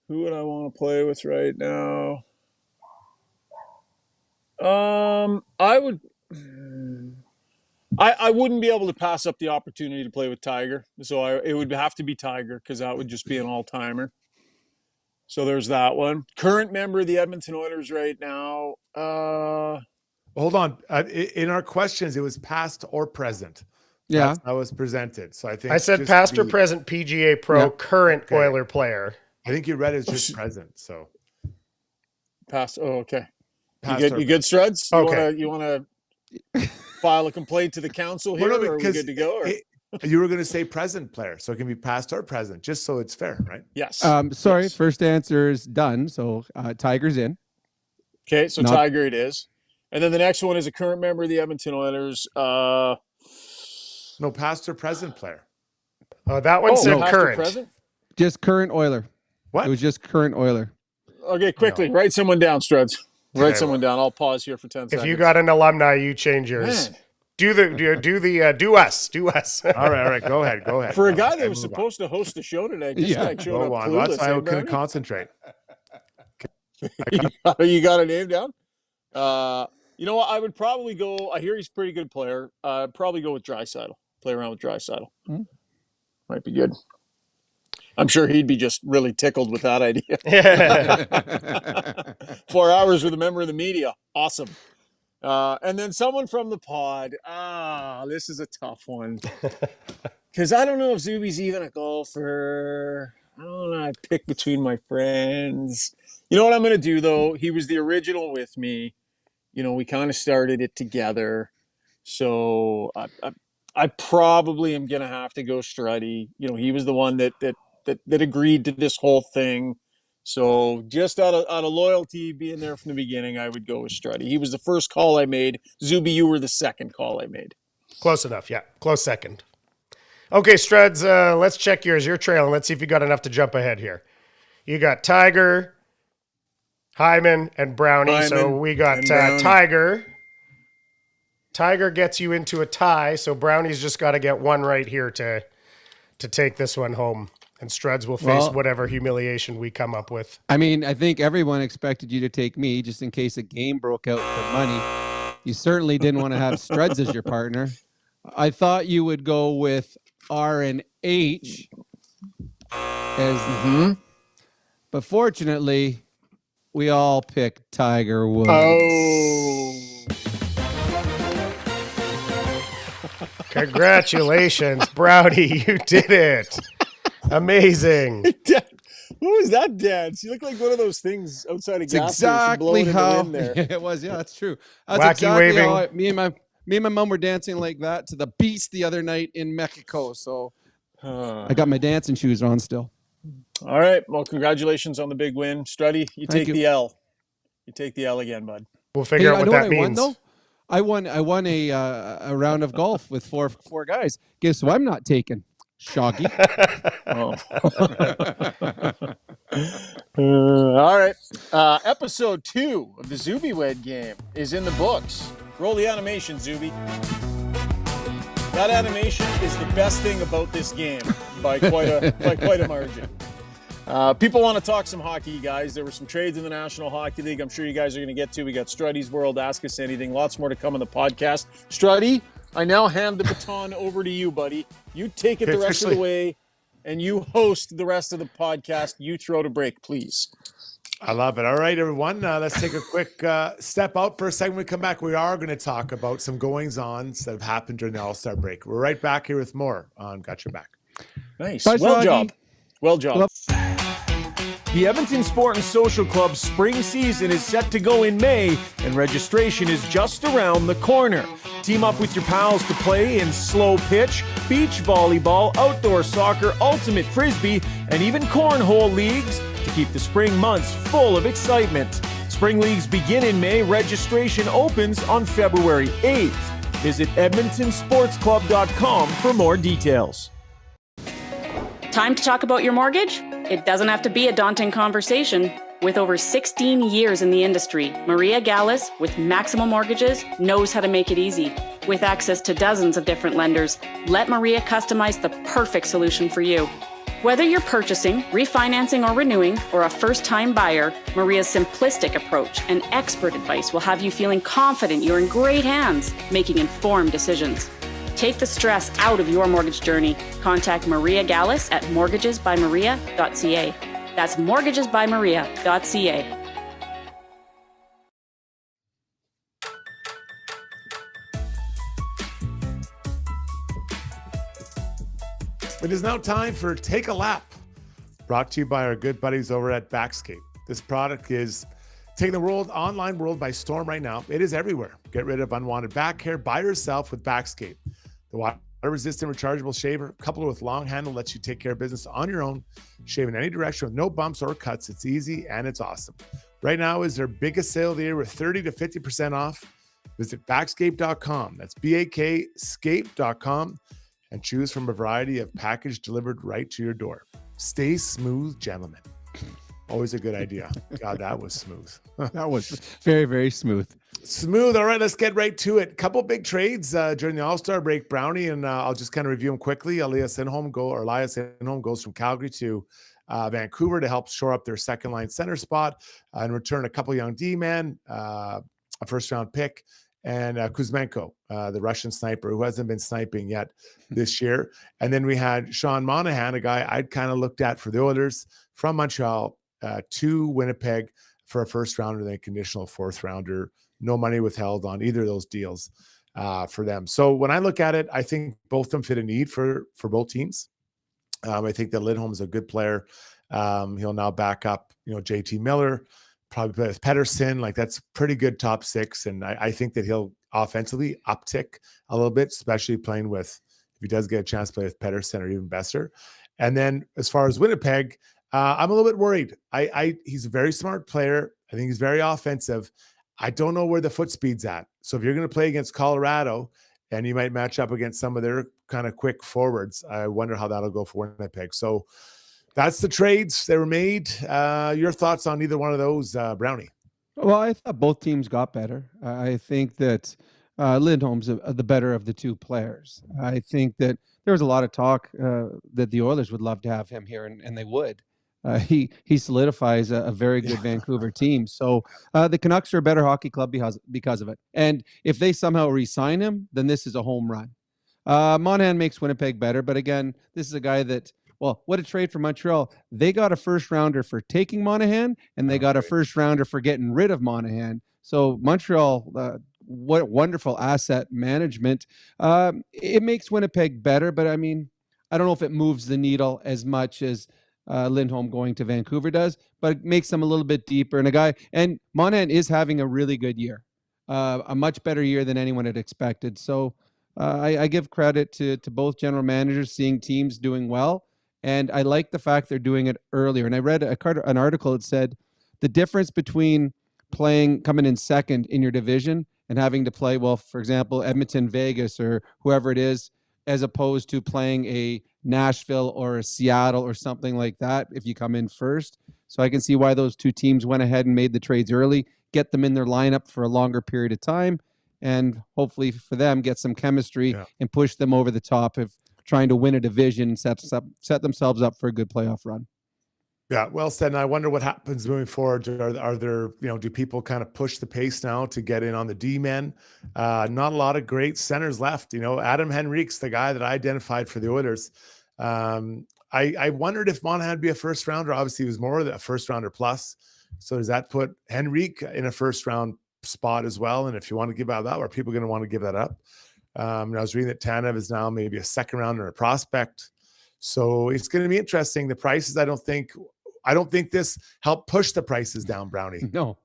Who would I want to play with right now? I wouldn't be able to pass up the opportunity to play with Tiger. So it would have to be Tiger because that would just be an all-timer. So there's that one. Current member of the Edmonton Oilers right now. Hold on. In our questions, it was past or present. Yeah. That's how it was presented. So I think I said past or present PGA Pro, current Oiler player. I think you read it as just present. So Past. Oh, okay. past You good, Struds? Okay. You want to file a complaint to the council here, or are we good to go? You were going to say present player, so it can be past or present, just so it's fair, right? Yes. Sorry. Yes. First answer is done. So Tiger's in. Okay, so Tiger it is. And then the next one is a current member of the Edmonton Oilers. No, past or present player. Oh, that one said past or current. present? Just current Oiler. What? It was just current Oiler. Okay, quickly, write someone down, Struds. Write someone down. I'll pause here for 10 seconds. If you got an alumni, you change yours. Man. Do us. All right. Go ahead. For a guy that was supposed to host the show today, this guy showed up clueless. That's why I couldn't concentrate. You got a name down? You know what? I would probably go. I hear he's a pretty good player. Probably go with Draisaitl. Play around with Draisaitl. Might be good. I'm sure he'd be just really tickled with that idea. 4 hours with a member of the media. Awesome. And then someone from the pod. This is a tough one. Because I don't know if Zubie's even a golfer. I don't know. I pick between my friends. You know what I'm going to do, though? He was the original with me. You know, we kind of started it together. So I probably am going to have to go Struddy. You know, he was the one that agreed to this whole thing. So just out of loyalty, being there from the beginning, I would go with Struddy. He was the first call I made. Zubie, you were the second call I made. Close enough, yeah. Close second. Okay, Struds, let's check yours. You're trailing. Let's see if you got enough to jump ahead here. You got Tiger, Hyman, and Brownie. So we got Tiger. Tiger gets you into a tie, so Brownie's just got to get one right here to take this one home. And Struds will face whatever humiliation we come up with. I mean, I think everyone expected you to take me just in case a game broke out for money. You certainly didn't want to have Struds as your partner. I thought you would go with R and H as but fortunately, we all picked Tiger Woods. Oh. Congratulations, Brownie. You did it. Amazing. What was that dance? You look like one of those things outside of gas exactly how in there. it was. Yeah, that's true. That's Wacky exactly waving. how me and my mom were dancing like that to the Beast the other night in Mexico. So I got my dancing shoes on still. All right. Well, congratulations on the big win, Struddy. You take the L. You take the L again, bud. We'll figure out what that means. I won a round of golf with four guys. Guess who I'm not taking? Shoggy. All right. Episode 2 of the Zubie Wed game is in the books. Roll the animation, Zubie. That animation is the best thing about this game by quite a margin. People want to talk some hockey, guys. There were some trades in the National Hockey League I'm sure you guys are going to get to. We got Struddy's World, Ask Us Anything. Lots more to come on the podcast. Struddy, I now hand the baton over to you, buddy. You take it the rest of the way, and you host the rest of the podcast. You throw to break, please. I love it. All right, everyone. Let's take a quick step out for a second. When we come back, we are going to talk about some goings-ons that have happened during the All-Star break. We're right back here with more on Got Your Back. Nice. Bye, well Shoggy. job. Well job. The Edmonton Sport and Social Club's spring season is set to go in May, and registration is just around the corner. Team up with your pals to play in slow pitch, beach volleyball, outdoor soccer, ultimate frisbee, and even cornhole leagues to keep the spring months full of excitement. Spring leagues begin in May. Registration opens on February 8th. Visit edmontonsportsclub.com for more details. Time to talk about your mortgage? It doesn't have to be a daunting conversation. With over 16 years in the industry, Maria Gallus with Maximum Mortgages knows how to make it easy. With access to dozens of different lenders, let Maria customize the perfect solution for you. Whether you're purchasing, refinancing, or renewing, or a first-time buyer, Maria's simplistic approach and expert advice will have you feeling confident you're in great hands, making informed decisions. Take the stress out of your mortgage journey. Contact Maria Gallus at mortgagesbymaria.ca. That's mortgagesbymaria.ca. It is now time for Take a Lap, brought to you by our good buddies over at Backscape. This product is taking the online world by storm right now. It is everywhere. Get rid of unwanted back hair by yourself with Backscape. The water-resistant rechargeable shaver, coupled with long handle, lets you take care of business on your own, shave in any direction with no bumps or cuts. It's easy and it's awesome. Right now is their biggest sale of the year with 30 to 50% off. Visit backscape.com. That's BAKscape.com and choose from a variety of package delivered right to your door. Stay smooth, gentlemen. Always a good idea. God, that was smooth. That was very, very smooth. Smooth. All right, let's get right to it. Couple big trades during the All-Star break, Brownie, and I'll just kind of review them quickly. Elias Lindholm goes from Calgary to Vancouver to help shore up their second-line center spot and return a couple young D-men, a first-round pick, and Kuzmenko, the Russian sniper who hasn't been sniping yet this year. And then we had Sean Monahan, a guy I'd kind of looked at for the Oilers from Montreal to Winnipeg for a first rounder, then a conditional fourth rounder. No money withheld on either of those deals for them. So when I look at it, I think both of them fit a need for both teams. I think that Lindholm is a good player. He'll now back up, JT Miller, probably play with Pettersson. Like, that's pretty good top six. And I think that he'll offensively uptick a little bit, especially playing with, if he does get a chance to play with Pettersson or even Besser. And then as far as Winnipeg, I'm a little bit worried. He's a very smart player. I think he's very offensive. I don't know where the foot speed's at. So if you're going to play against Colorado and you might match up against some of their kind of quick forwards, I wonder how that'll go for Winnipeg. So that's the trades that were made. Your thoughts on either one of those, Brownie? Well, I thought both teams got better. I think that Lindholm's the better of the two players. I think that there was a lot of talk that the Oilers would love to have him here, and they would. He solidifies a very good Vancouver team. So the Canucks are a better hockey club because of it. And if they somehow re-sign him, then this is a home run. Monahan makes Winnipeg better. But again, this is a guy that, well, what a trade for Montreal. They got a first rounder for taking Monahan, and they got a first rounder for getting rid of Monahan. So Montreal, what wonderful asset management. It makes Winnipeg better, but I mean, I don't know if it moves the needle as much as Lindholm going to Vancouver does, but it makes them a little bit deeper. And Monahan is having a really good year, a much better year than anyone had expected. So I give credit to both general managers seeing teams doing well. And I like the fact they're doing it earlier. And I read an article that said the difference between coming in second in your division and having to play, well, for example, Edmonton, Vegas, or whoever it is, as opposed to playing a Nashville or a Seattle or something like that if you come in first. So I can see why those two teams went ahead and made the trades early, get them in their lineup for a longer period of time, and hopefully for them get some chemistry and push them over the top of trying to win a division and set themselves up for a good playoff run. Yeah, well said. And I wonder what happens moving forward. Are there, do people kind of push the pace now to get in on the D-men? Not a lot of great centers left. Adam Henrique's the guy that I identified for the Oilers. I wondered if Monahan would be a first rounder. Obviously, he was more than a first rounder plus. So does that put Henrique in a first round spot as well? And if you want to give out that, are people going to want to give that up? I was reading that Tanev is now maybe a second rounder, a prospect. So it's going to be interesting. The prices, I don't think this helped push the prices down, Brownie. No,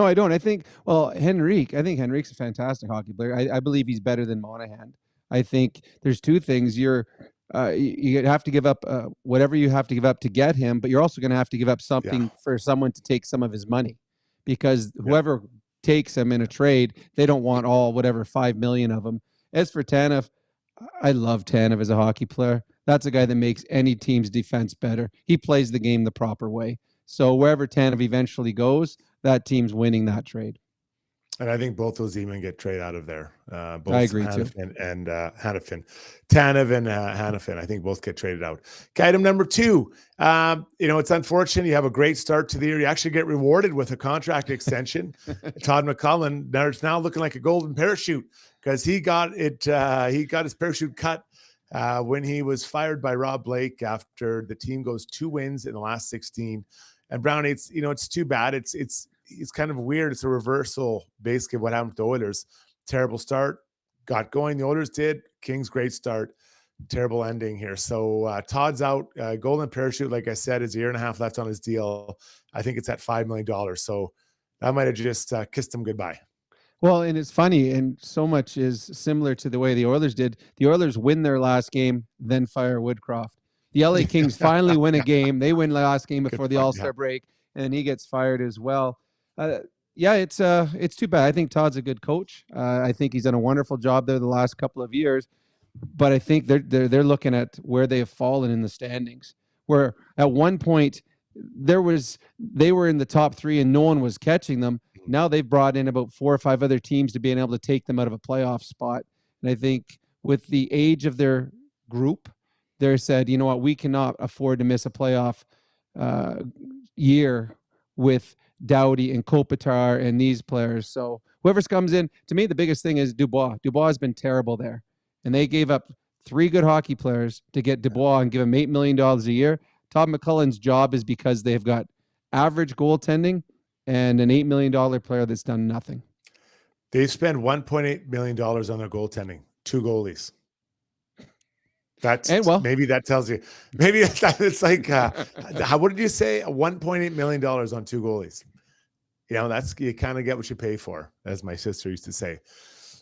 I don't. I think Henrique's a fantastic hockey player. I believe he's better than Monahan. I think there's two things. You have to give up whatever you have to give up to get him, but you're also going to have to give up something for someone to take some of his money, because whoever takes him in a trade, they don't want all 5 million of them. As for Tanev, I love Tanev as a hockey player. That's a guy that makes any team's defense better. He plays the game the proper way. So wherever Tanev eventually goes, that team's winning that trade. And I think both those even get traded out of there. Both I agree too. Tanev and Hannafin. I think both get traded out. Okay, item number 2. It's unfortunate. You have a great start to the year. You actually get rewarded with a contract extension. Todd McCullen, it's now looking like a golden parachute because he got it. He got his parachute cut when he was fired by Rob Blake after the team goes 2 wins in the last 16. And Brown, it's too bad. It's kind of weird. It's a reversal, basically, of what happened to the Oilers. Terrible start, got going. The Oilers did. Kings, great start. Terrible ending here. So Todd's out. Golden parachute, like I said, is a year and a half left on his deal. I think it's at $5 million. So that might have just kissed him goodbye. Well, and it's funny, and so much is similar to the way the Oilers did. The Oilers win their last game, then fire Woodcroft. The LA Kings finally win a game. They win the last game before the All-Star break, and he gets fired as well. It's too bad. I think Todd's a good coach. I think he's done a wonderful job there the last couple of years, but I think they're looking at where they have fallen in the standings. Where at one point they were in the top 3 and no one was catching them. Now they've brought in about 4 or 5 other teams to being able to take them out of a playoff spot. And I think with the age of their group, they said, you know what, we cannot afford to miss a playoff year with Doughty and Kopitar and these players. So whoever comes in, to me, the biggest thing is Dubois. Dubois has been terrible there. And they gave up 3 good hockey players to get Dubois and give him $8 million a year. Todd McCullen's job is because they've got average goaltending and an $8 million player that's done nothing. They spent $1.8 million on their goaltending, 2 goalies. Maybe that tells you. Maybe it's like, what did you say? $1.8 million on 2 goalies. You kind of get what you pay for, as my sister used to say.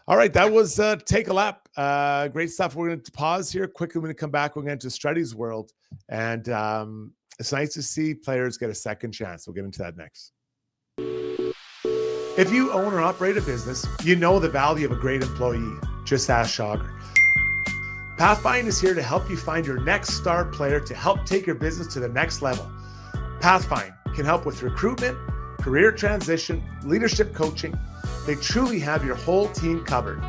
All right, that was Take a Lap. Great stuff. We're going to pause here quickly. We're going to come back. We're going to Struddy's world. And it's nice to see players get a second chance. We'll get into that next. If you own or operate a business, you know the value of a great employee. Just ask Schauger. Pathfind is here to help you find your next star player to help take your business to the next level. Pathfind can help with recruitment, career transition, leadership coaching. They truly have your whole team covered.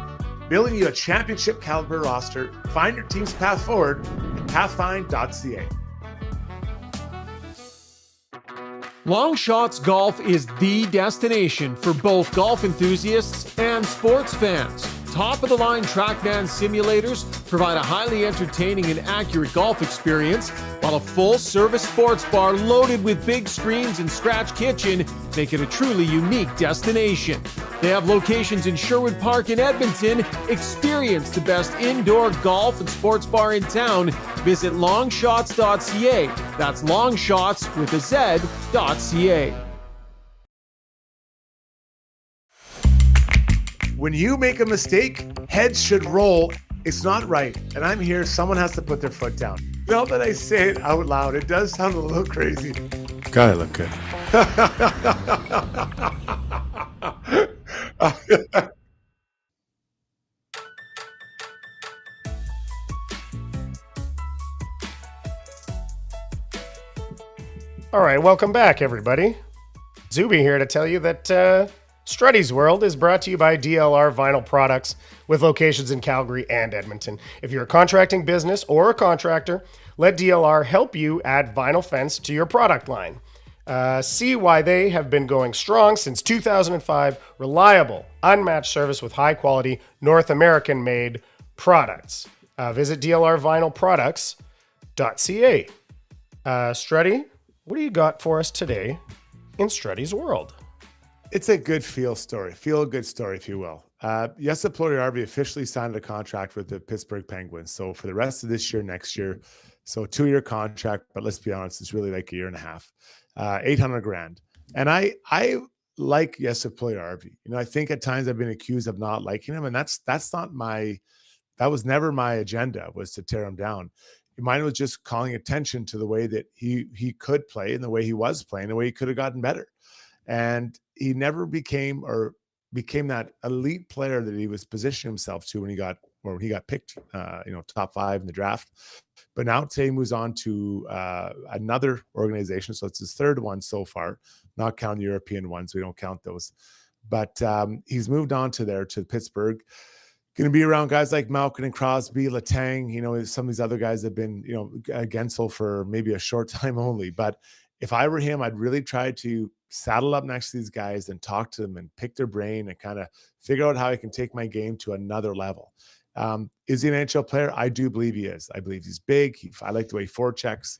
Building you a championship caliber roster. Find your team's path forward at pathfind.ca. Long Shots Golf is the destination for both golf enthusiasts and sports fans. Top-of-the-line TrackMan simulators provide a highly entertaining and accurate golf experience, while a full-service sports bar loaded with big screens and scratch kitchen make it a truly unique destination. They have locations in Sherwood Park and Edmonton. Experience the best indoor golf and sports bar in town. Visit longshots.ca. That's longshots with a Z.ca. When you make a mistake, heads should roll. It's not right. And I'm here. Someone has to put their foot down. Now that I say it out loud, it does sound a little crazy. God, I look good. All right, welcome back, everybody. Zubie here to tell you that Struddy's World is brought to you by DLR Vinyl Products with locations in Calgary and Edmonton. If you're a contracting business or a contractor, let DLR help you add vinyl fence to your product line. See why they have been going strong since 2005. Studliable, unmatched service with high-quality, North American-made products. Visit dlrvinylproducts.ca. Struddy, what do you got for us today in Struddy's World? It's a good feel good story, if you will. Jesse Puljujarvi officially signed a contract with the Pittsburgh Penguins. So for the rest of this year, next year, so a 2-year contract, but let's be honest, it's really like a year and a half, $800,000. And I like Jesse Puljujarvi. I think at times I've been accused of not liking him, and that was never my agenda, was to tear him down. Mine was just calling attention to the way that he could play and the way he was playing, the way he could have gotten better. And he never became that elite player that he was positioning himself to when he got picked, top 5 in the draft. But now today he moves on to another organization. So it's his 3rd one so far, not counting the European ones. We don't count those. but he's moved on to Pittsburgh. Going to be around guys like Malkin and Crosby, Letang. Some of these other guys have been, Gensel for maybe a short time only. But if I were him, I'd really try to saddle up next to these guys and talk to them and pick their brain and kind of figure out how I can take my game to another level. Is he an NHL player? I do believe he is. I believe he's big. I like the way he forechecks,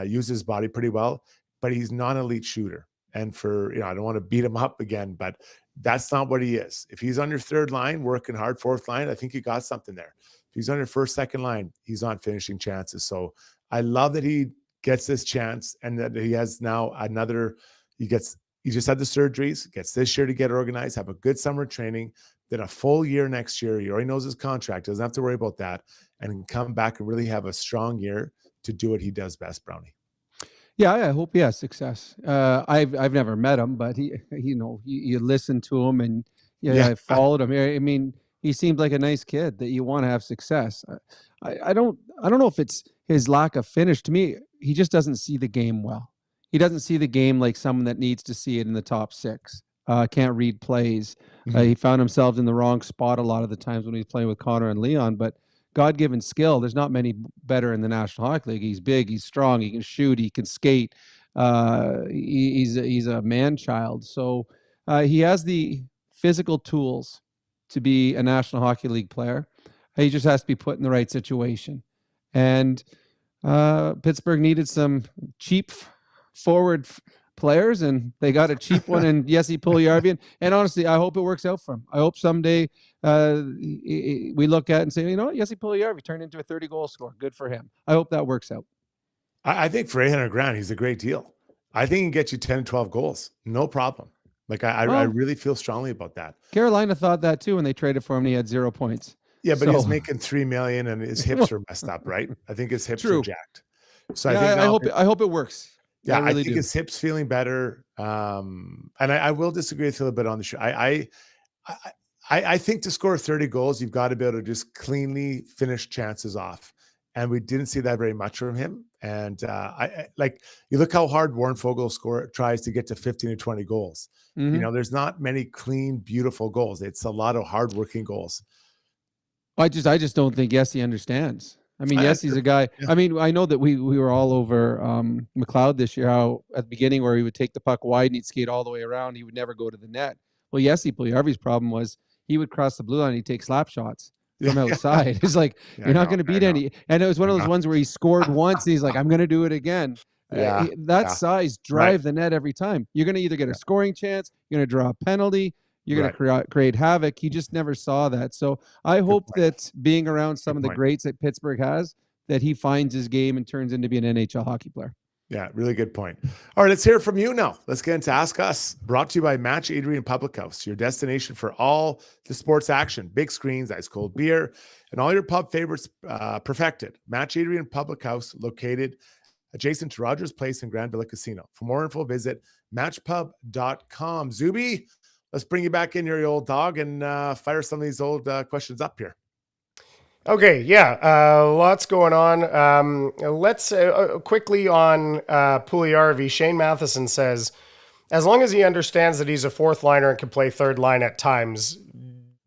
uses his body pretty well, but he's not an elite shooter. And I don't want to beat him up again, but that's not what he is. If he's on your third line, working hard, fourth line, I think you got something there. If he's on your first, second line, he's on finishing chances. So I love that he gets this chance and that he has now he just had the surgeries, gets this year to get organized, have a good summer training, then a full year next year. He already knows his contract, doesn't have to worry about that, and can come back and really have a strong year to do what he does best, Brownie. Yeah, I hope he has success. I've never met him, but you listen to him and I followed him. I mean, he seemed like a nice kid that you want to have success. I don't know if it's his lack of finish. To me, he just doesn't see the game well. He doesn't see the game like someone that needs to see it in the top six. Can't read plays. He found himself in the wrong spot a lot of the times when he's playing with Connor and Leon, but God-given skill. There's not many better in the National Hockey League. He's big, he's strong, he can shoot, he can skate. He's a man-child. So he has the physical tools to be a National Hockey League player. He just has to be put in the right situation. And Pittsburgh needed some cheap forward players, and they got a cheap one in Jesse Puljujarvi. And honestly, I hope it works out for him. I hope someday we look at it and say, Jesse Puljujarvi turned into a 30-goal scorer. Good for him. I hope that works out. I think for $800,000, he's a great deal. I think he can get you 10, 12 goals. No problem. I really feel strongly about that. Carolina thought that too when they traded for him and he had 0 points. Yeah, but he's making $3 million and his hips are messed up, right? I think his hips are jacked. So I hope it works. Yeah, I think his hips feeling better. And I will disagree with you a little bit on the show. I think to score 30 goals, you've got to be able to just cleanly finish chances off. And we didn't see that very much from him. And you look how hard Warren Fogle tries to get to 15 to 20 goals. There's not many clean, beautiful goals. It's a lot of hardworking goals. I just don't think Yessie understands. I mean, Yessie's a guy. Yeah. I mean, I know that we were all over McLeod this year, how at the beginning where he would take the puck wide and he'd skate all the way around. He would never go to the net. Well, Jesse Puljujarvi's problem was he would cross the blue line and he'd take slap shots from outside. It's like, you're not going to beat any. And it was one of those ones where he scored once and he's like, I'm going to do it again. Size drive the net every time. You're going to either get a scoring chance, you're going to draw a penalty, you're going to create havoc. He just never saw that. So I hope that being around some of the greats that Pittsburgh has, that he finds his game and turns into be an NHL hockey player. Yeah, really good point. All right, let's hear from you now. Let's get into Ask Us, brought to you by Match Adrian Public House, your destination for all the sports action, big screens, ice cold beer, and all your pub favorites perfected. Match Adrian Public House, located adjacent to Rogers Place and Grand Villa Casino. For more info, visit matchpub.com. Zubie, let's bring you back in here, you old dog, and fire some of these old questions up here. Okay, lots going on. Let's quickly on Puljujarvi. Shane Matheson says, as long as he understands that he's a fourth liner and can play third line at times,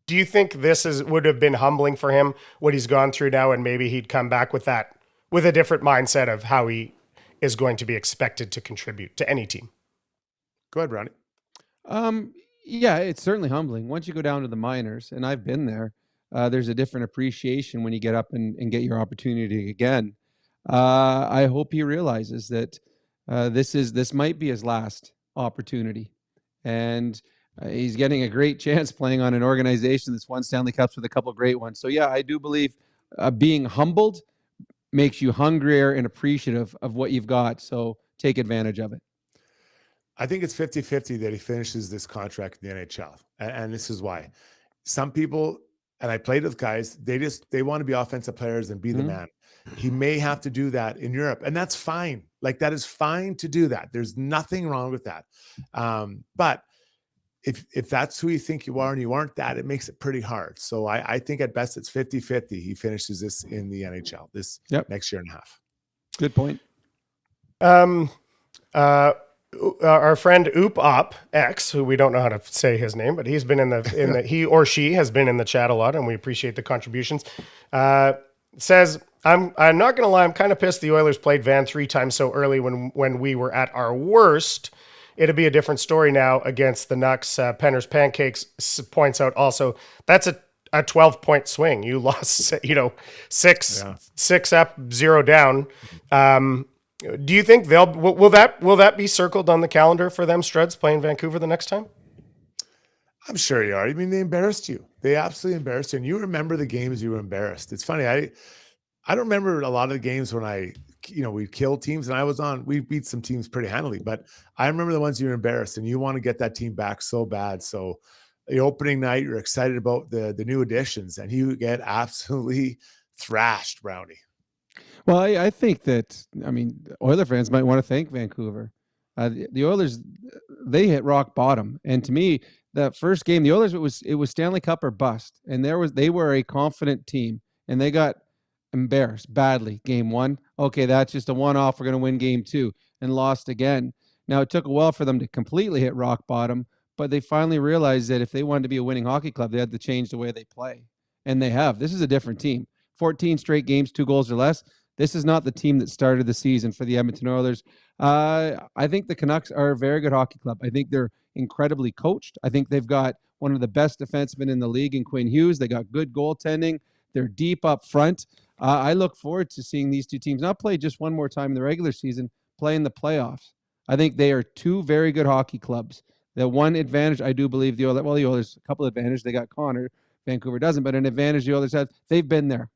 do you think this would have been humbling for him, what he's gone through now, and maybe he'd come back with a different mindset of how he is going to be expected to contribute to any team? Go ahead, Ronnie. Yeah, it's certainly humbling. Once you go down to the minors, and I've been there, there's a different appreciation when you get up and get your opportunity again. I hope he realizes that this might be his last opportunity, and he's getting a great chance playing on an organization that's won Stanley Cups with a couple of great ones. So yeah, I do believe being humbled makes you hungrier and appreciative of what you've got. So take advantage of it. I think it's 50-50 that he finishes this contract in the NHL. And this is why. Some people, and I played with guys, they want to be offensive players and be the man. He may have to do that in Europe, and that's fine. Like, that is fine to do that. There's nothing wrong with that. But if that's who you think you are and you aren't that, it makes it pretty hard. So I think at best it's 50-50. He finishes this in the NHL this next year and a half. Good point. our friend Oop Op X, who we don't know how to say his name, but he's been in the he or she has been in the chat a lot, and we appreciate the contributions. Says, I'm not gonna lie, I'm kind of pissed the Oilers played Van 3 times so early when we were at our worst. It'd be a different story now against the Nucks. Penner's Pancakes points out also that's a 12-point swing. You lost, six up, 0 down. Do you think will that be circled on the calendar for them, Struds, playing Vancouver the next time? I'm sure you are. I mean, they embarrassed you. They absolutely embarrassed you. And you remember the games you were embarrassed. It's funny. I don't remember a lot of the games when we killed teams, and we beat some teams pretty handily, but I remember the ones you were embarrassed, and you want to get that team back so bad. So the opening night, you're excited about the new additions, and you get absolutely thrashed, Brownie. Well, I think that, Oiler fans might want to thank Vancouver. The Oilers, they hit rock bottom. And to me, that first game, the Oilers, it was Stanley Cup or bust. And they were a confident team, and they got embarrassed badly. Game 1, okay, that's just a one-off. We're going to win game 2, and lost again. Now, it took a while for them to completely hit rock bottom, but they finally realized that if they wanted to be a winning hockey club, they had to change the way they play. And they have. This is a different team. 14 straight games, 2 goals or less. This is not the team that started the season for the Edmonton Oilers. I think the Canucks are a very good hockey club. I think they're incredibly coached. I think they've got one of the best defensemen in the league in Quinn Hughes. They got good goaltending. They're deep up front. I look forward to seeing these two teams not play just one more time in the regular season, play in the playoffs. I think they are 2 very good hockey clubs. The one advantage, I do believe the Oilers, a couple of advantages. They got Connor. Vancouver doesn't, but an advantage the Oilers have, they've been there.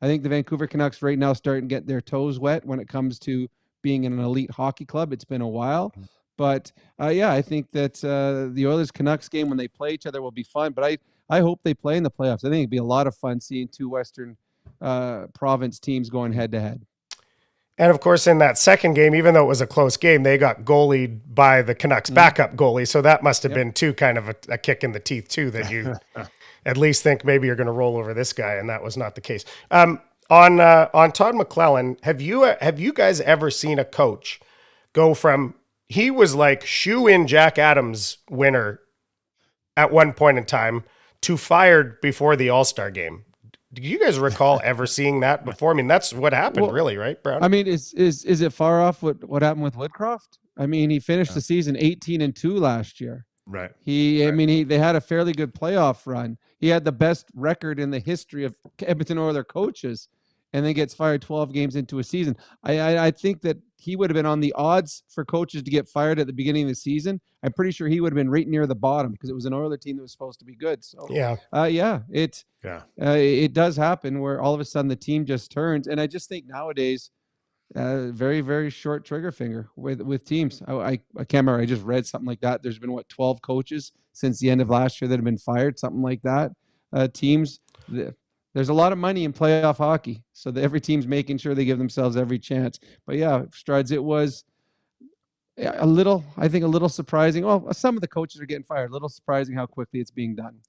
I think the Vancouver Canucks right now starting to get their toes wet when it comes to being in an elite hockey club. It's been a while. But, I think that the Oilers-Canucks game, when they play each other, will be fun. But I hope they play in the playoffs. I think it'd be a lot of fun seeing 2 Western province teams going head-to-head. And, of course, in that second game, even though it was a close game, they got goalied by the Canucks backup goalie. So that must have been, too, kind of a kick in the teeth, too, that you at least think maybe you're going to roll over this guy, and that was not the case. On Todd McClellan, have you guys ever seen a coach go from he was like shoe-in Jack Adams winner at one point in time to fired before the All-Star game? Do you guys recall ever seeing that before? I mean, that's what happened, really, right, Brown? I mean, is it far off what happened with Woodcroft? I mean, he finished the season 18-2 last year. Right. They had a fairly good playoff run. He had the best record in the history of Edmonton Oilers coaches, and then gets fired 12 games into a season. I think that he would have been on the odds for coaches to get fired at the beginning of the season. I'm pretty sure he would have been right near the bottom because it was an Oilers team that was supposed to be good. So it does happen where all of a sudden the team just turns. And I just think nowadays, very, very short trigger finger with teams. I can't remember. I just read something like that. There's been 12 coaches since the end of last year that have been fired, something like that. Teams, there's a lot of money in playoff hockey, so every team's making sure they give themselves every chance. But Struds, it was a little surprising. Well, some of the coaches are getting fired. A little surprising how quickly it's being done.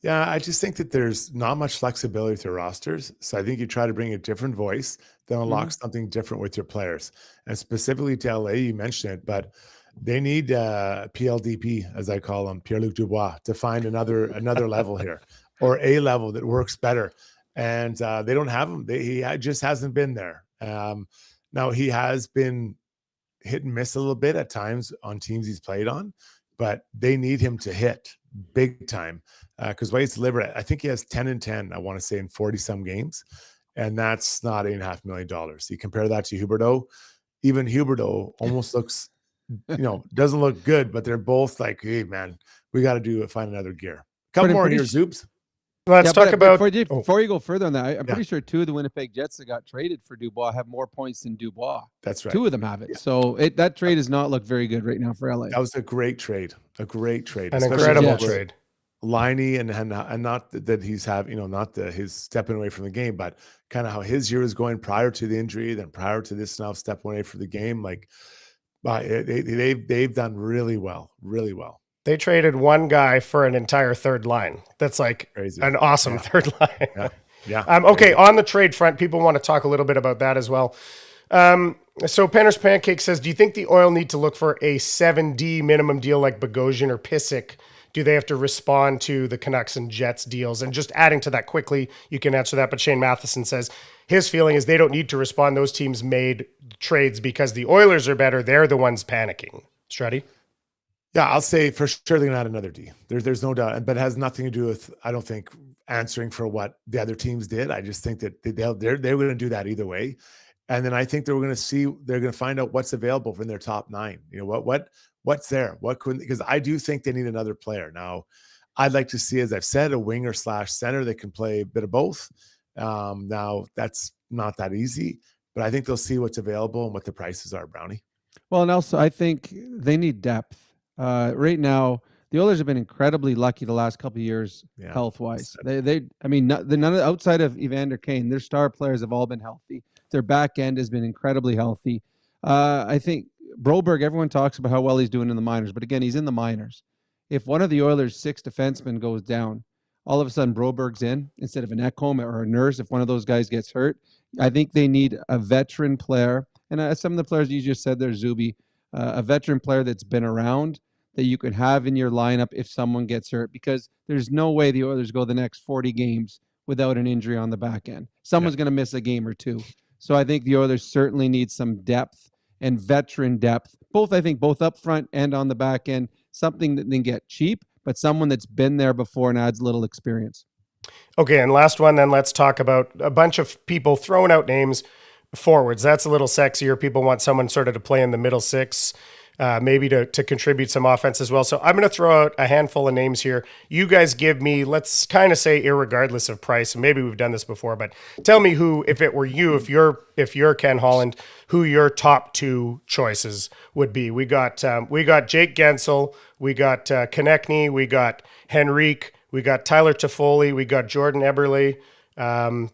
Yeah, I just think that there's not much flexibility with your rosters. So I think you try to bring a different voice that unlocks something different with your players. And specifically to LA, you mentioned it, but they need PLDP, as I call him, Pierre-Luc Dubois, to find another level here, or a level that works better. And they don't have him. He just hasn't been there. Now, he has been hit and miss a little bit at times on teams he's played on, but they need him to hit big time because Wade's deliberate. I think he has 10-10, I want to say, in 40-some games, and that's not $8.5 million. You compare that to Huberdeau. Even Huberdeau almost looks, doesn't look good, but they're both like, hey, man, we got to find another gear. Couple more here, Zoobs. Let's talk about before you go further on that. I'm pretty sure 2 of the Winnipeg Jets that got traded for Dubois have more points than Dubois. That's right. 2 of them have it. Yeah. So that trade does not look very good right now for LA. That was a great trade. An incredible trade. Liney and not that he's not his stepping away from the game, but kind of how his year was going prior to the injury, then prior to this now stepping away from the game. Like, they've done really well. They traded one guy for an entire third line. That's like crazy. An awesome third line. Yeah. Okay, on the trade front, people want to talk a little bit about that as well. So Penner's Pancake says, do you think the Oil need to look for a 7D minimum deal like Bogosian or Pissick? Do they have to respond to the Canucks and Jets deals? And just adding to that quickly, you can answer that, but Shane Matheson says his feeling is they don't need to respond. Those teams made trades because the Oilers are better. They're the ones panicking. Struddy? Yeah, I'll say for sure they're going to add another D. There's no doubt, but it has nothing to do with, I don't think, answering for what the other teams did. I just think that they're going to do that either way. And then I think they're going to find out what's available from their top 9. You know, what's there? Because I do think they need another player. Now, I'd like to see, as I've said, a winger / center that can play a bit of both. Now that's not that easy, but I think they'll see what's available and what the prices are, Brownie. Well, and also I think they need depth. Right now, the Oilers have been incredibly lucky the last couple of years, health-wise. None of outside of Evander Kane, their star players have all been healthy. Their back end has been incredibly healthy. I think Broberg, everyone talks about how well he's doing in the minors, but again, he's in the minors. If one of the Oilers' 6 defensemen goes down, all of a sudden Broberg's in instead of an Ekholm or a Nurse. If one of those guys gets hurt, I think they need a veteran player. And some of the players you just said there, Zubie, a veteran player that's been around that you could have in your lineup if someone gets hurt, because there's no way the Oilers go the next 40 games without an injury on the back end. Someone's going to miss a game or two. So I think the Oilers certainly need some depth and veteran depth, both up front and on the back end, something that they can get cheap, but someone that's been there before and adds a little experience. Okay, and last one, then let's talk about a bunch of people throwing out names. Forwards, that's a little sexier. People want someone sort of to play in the middle 6, maybe to contribute some offense as well. So I'm going to throw out a handful of names here. You guys give me, let's kind of say irregardless of price, and maybe we've done this before, but tell me who, if it were you, if you're Ken Holland, who your top 2 choices would be. We got Jake Gensel, we got Konechny, we got Henrique, we got Tyler Toffoli, we got Jordan Eberle.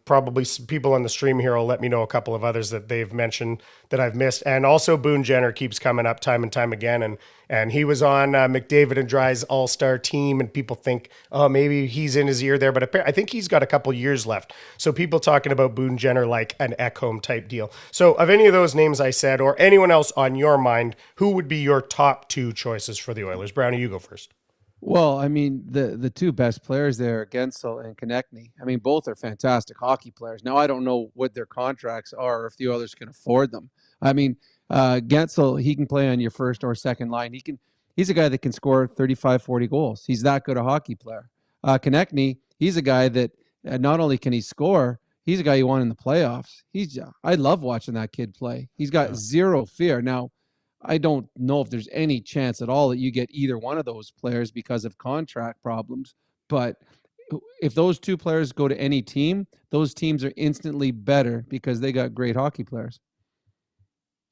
Probably some people on the stream here will let me know a couple of others that they've mentioned that I've missed. And also Boone Jenner keeps coming up time and time again. And he was on McDavid and Dry's All-Star team, and people think, oh, maybe he's in his ear there. But I think he's got a couple years left. So people talking about Boone Jenner like an Ekholm type deal. So of any of those names I said, or anyone else on your mind, who would be your top 2 choices for the Oilers? Brownie, you go first. Well, I mean, the 2 best players there, Gensel and Konechny, I mean, both are fantastic hockey players. Now, I don't know what their contracts are or if the Oilers can afford them. I mean, Gensel, he can play on your first or second line. He's a guy that can score 35, 40 goals. He's that good a hockey player. Konechny, he's a guy that not only can he score, he's a guy you want in the playoffs. I love watching that kid play. He's got zero fear. Now, I don't know if there's any chance at all that you get either one of those players because of contract problems. But if those 2 players go to any team, those teams are instantly better because they got great hockey players.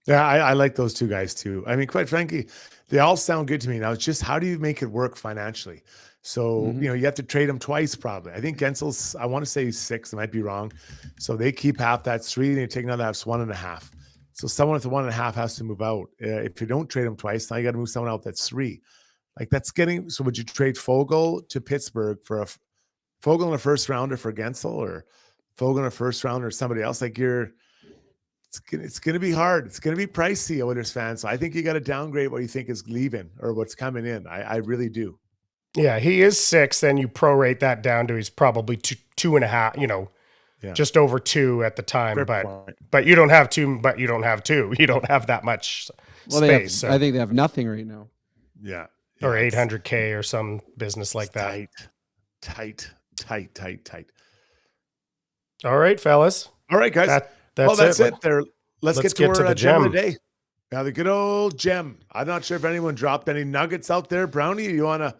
Yeah, I like those 2 guys too. I mean, quite frankly, they all sound good to me. Now, it's just how do you make it work financially? So, you have to trade them twice probably. I think Gensel's, I want to say 6. I might be wrong. So they keep half, that's 3. And you take another half, it's 1.5. So someone with the 1.5 has to move out. If you don't trade him twice, now you got to move someone out that's 3. Like that's getting. So would you trade Foegele to Pittsburgh for a Foegele in a first rounder for Gensel, or Foegele in a first rounder or somebody else? Like it's going to be hard. It's going to be pricey, Oilers fans. So I think you got to downgrade what you think is leaving or what's coming in. I really do. Yeah, he is 6. Then you prorate that down to he's probably 2.5. Just over 2 at the time, but you don't have 2. But you don't have 2. You don't have that much space. I think they have nothing right now. Yeah, or $800K or some business like that. Tight. All right, fellas. All right, guys. That's it. There. Let's get to our gem of the day. Now, the good old gem. I'm not sure if anyone dropped any nuggets out there. Brownie, you want to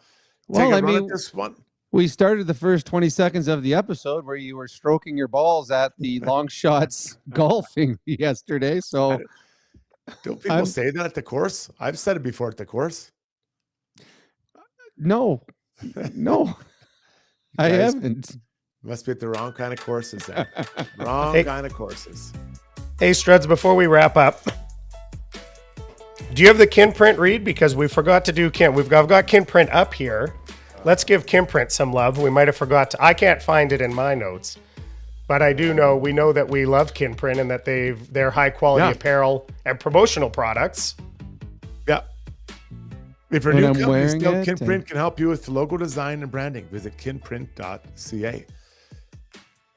take a run at this one? We started the first 20 seconds of the episode where you were stroking your balls at the long shots golfing yesterday. So don't people say that at the course? I've said it before at the course. No, I haven't. Must be at the wrong kind of courses then. Kind of courses. Hey, Struds, before we wrap up, do you have the kin print read? Because we forgot to do kin. I've got kin print up here. Let's give Kim Print some love. We might have forgot to. I can't find it in my notes, But we know that we love Kinprint and that they're high quality apparel and promotional products. Yeah. If you're And new I'm company, wearing still it, Kinprint can help you with logo design and branding. Visit kinprint.ca.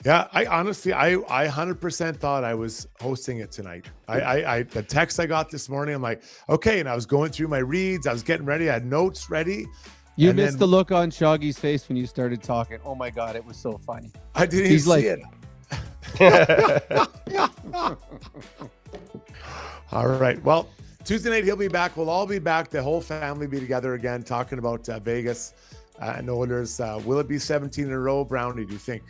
Yeah, I honestly, I 100% thought I was hosting it tonight. The text I got this morning, I'm like, okay, and I was going through my reads, I was getting ready, I had notes ready. You and missed then the look on Shoggy's face when you started talking. Oh my God, it was so funny. I didn't He's even see it. All right. Well, Tuesday night he'll be back. We'll all be back. The whole family be together again, talking about Vegas and Oilers. Will it be 17 in a row, Brownie? Do you think?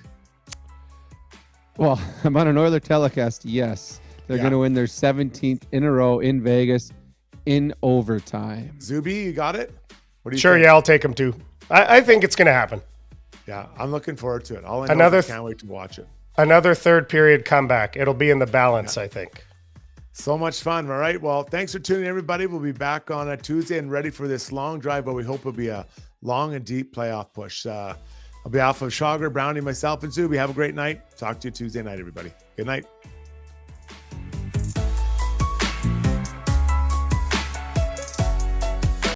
Well, I'm on an Oiler telecast. Yes, they're going to win their 17th in a row in Vegas in overtime. Zubie, you got it? What do you Sure, think? yeah, I'll take them too. I think it's going to happen. Yeah, I'm looking forward to it. All I know is I can't wait to watch it. Another third period comeback. It'll be in the balance, I think. So much fun. All right. Well, thanks for tuning in, everybody. We'll be back on a Tuesday and ready for this long drive, but we hope it'll be a long and deep playoff push. On behalf of Rishaug, Brownie, myself, and Zubie, have a great night. Talk to you Tuesday night, everybody. Good night.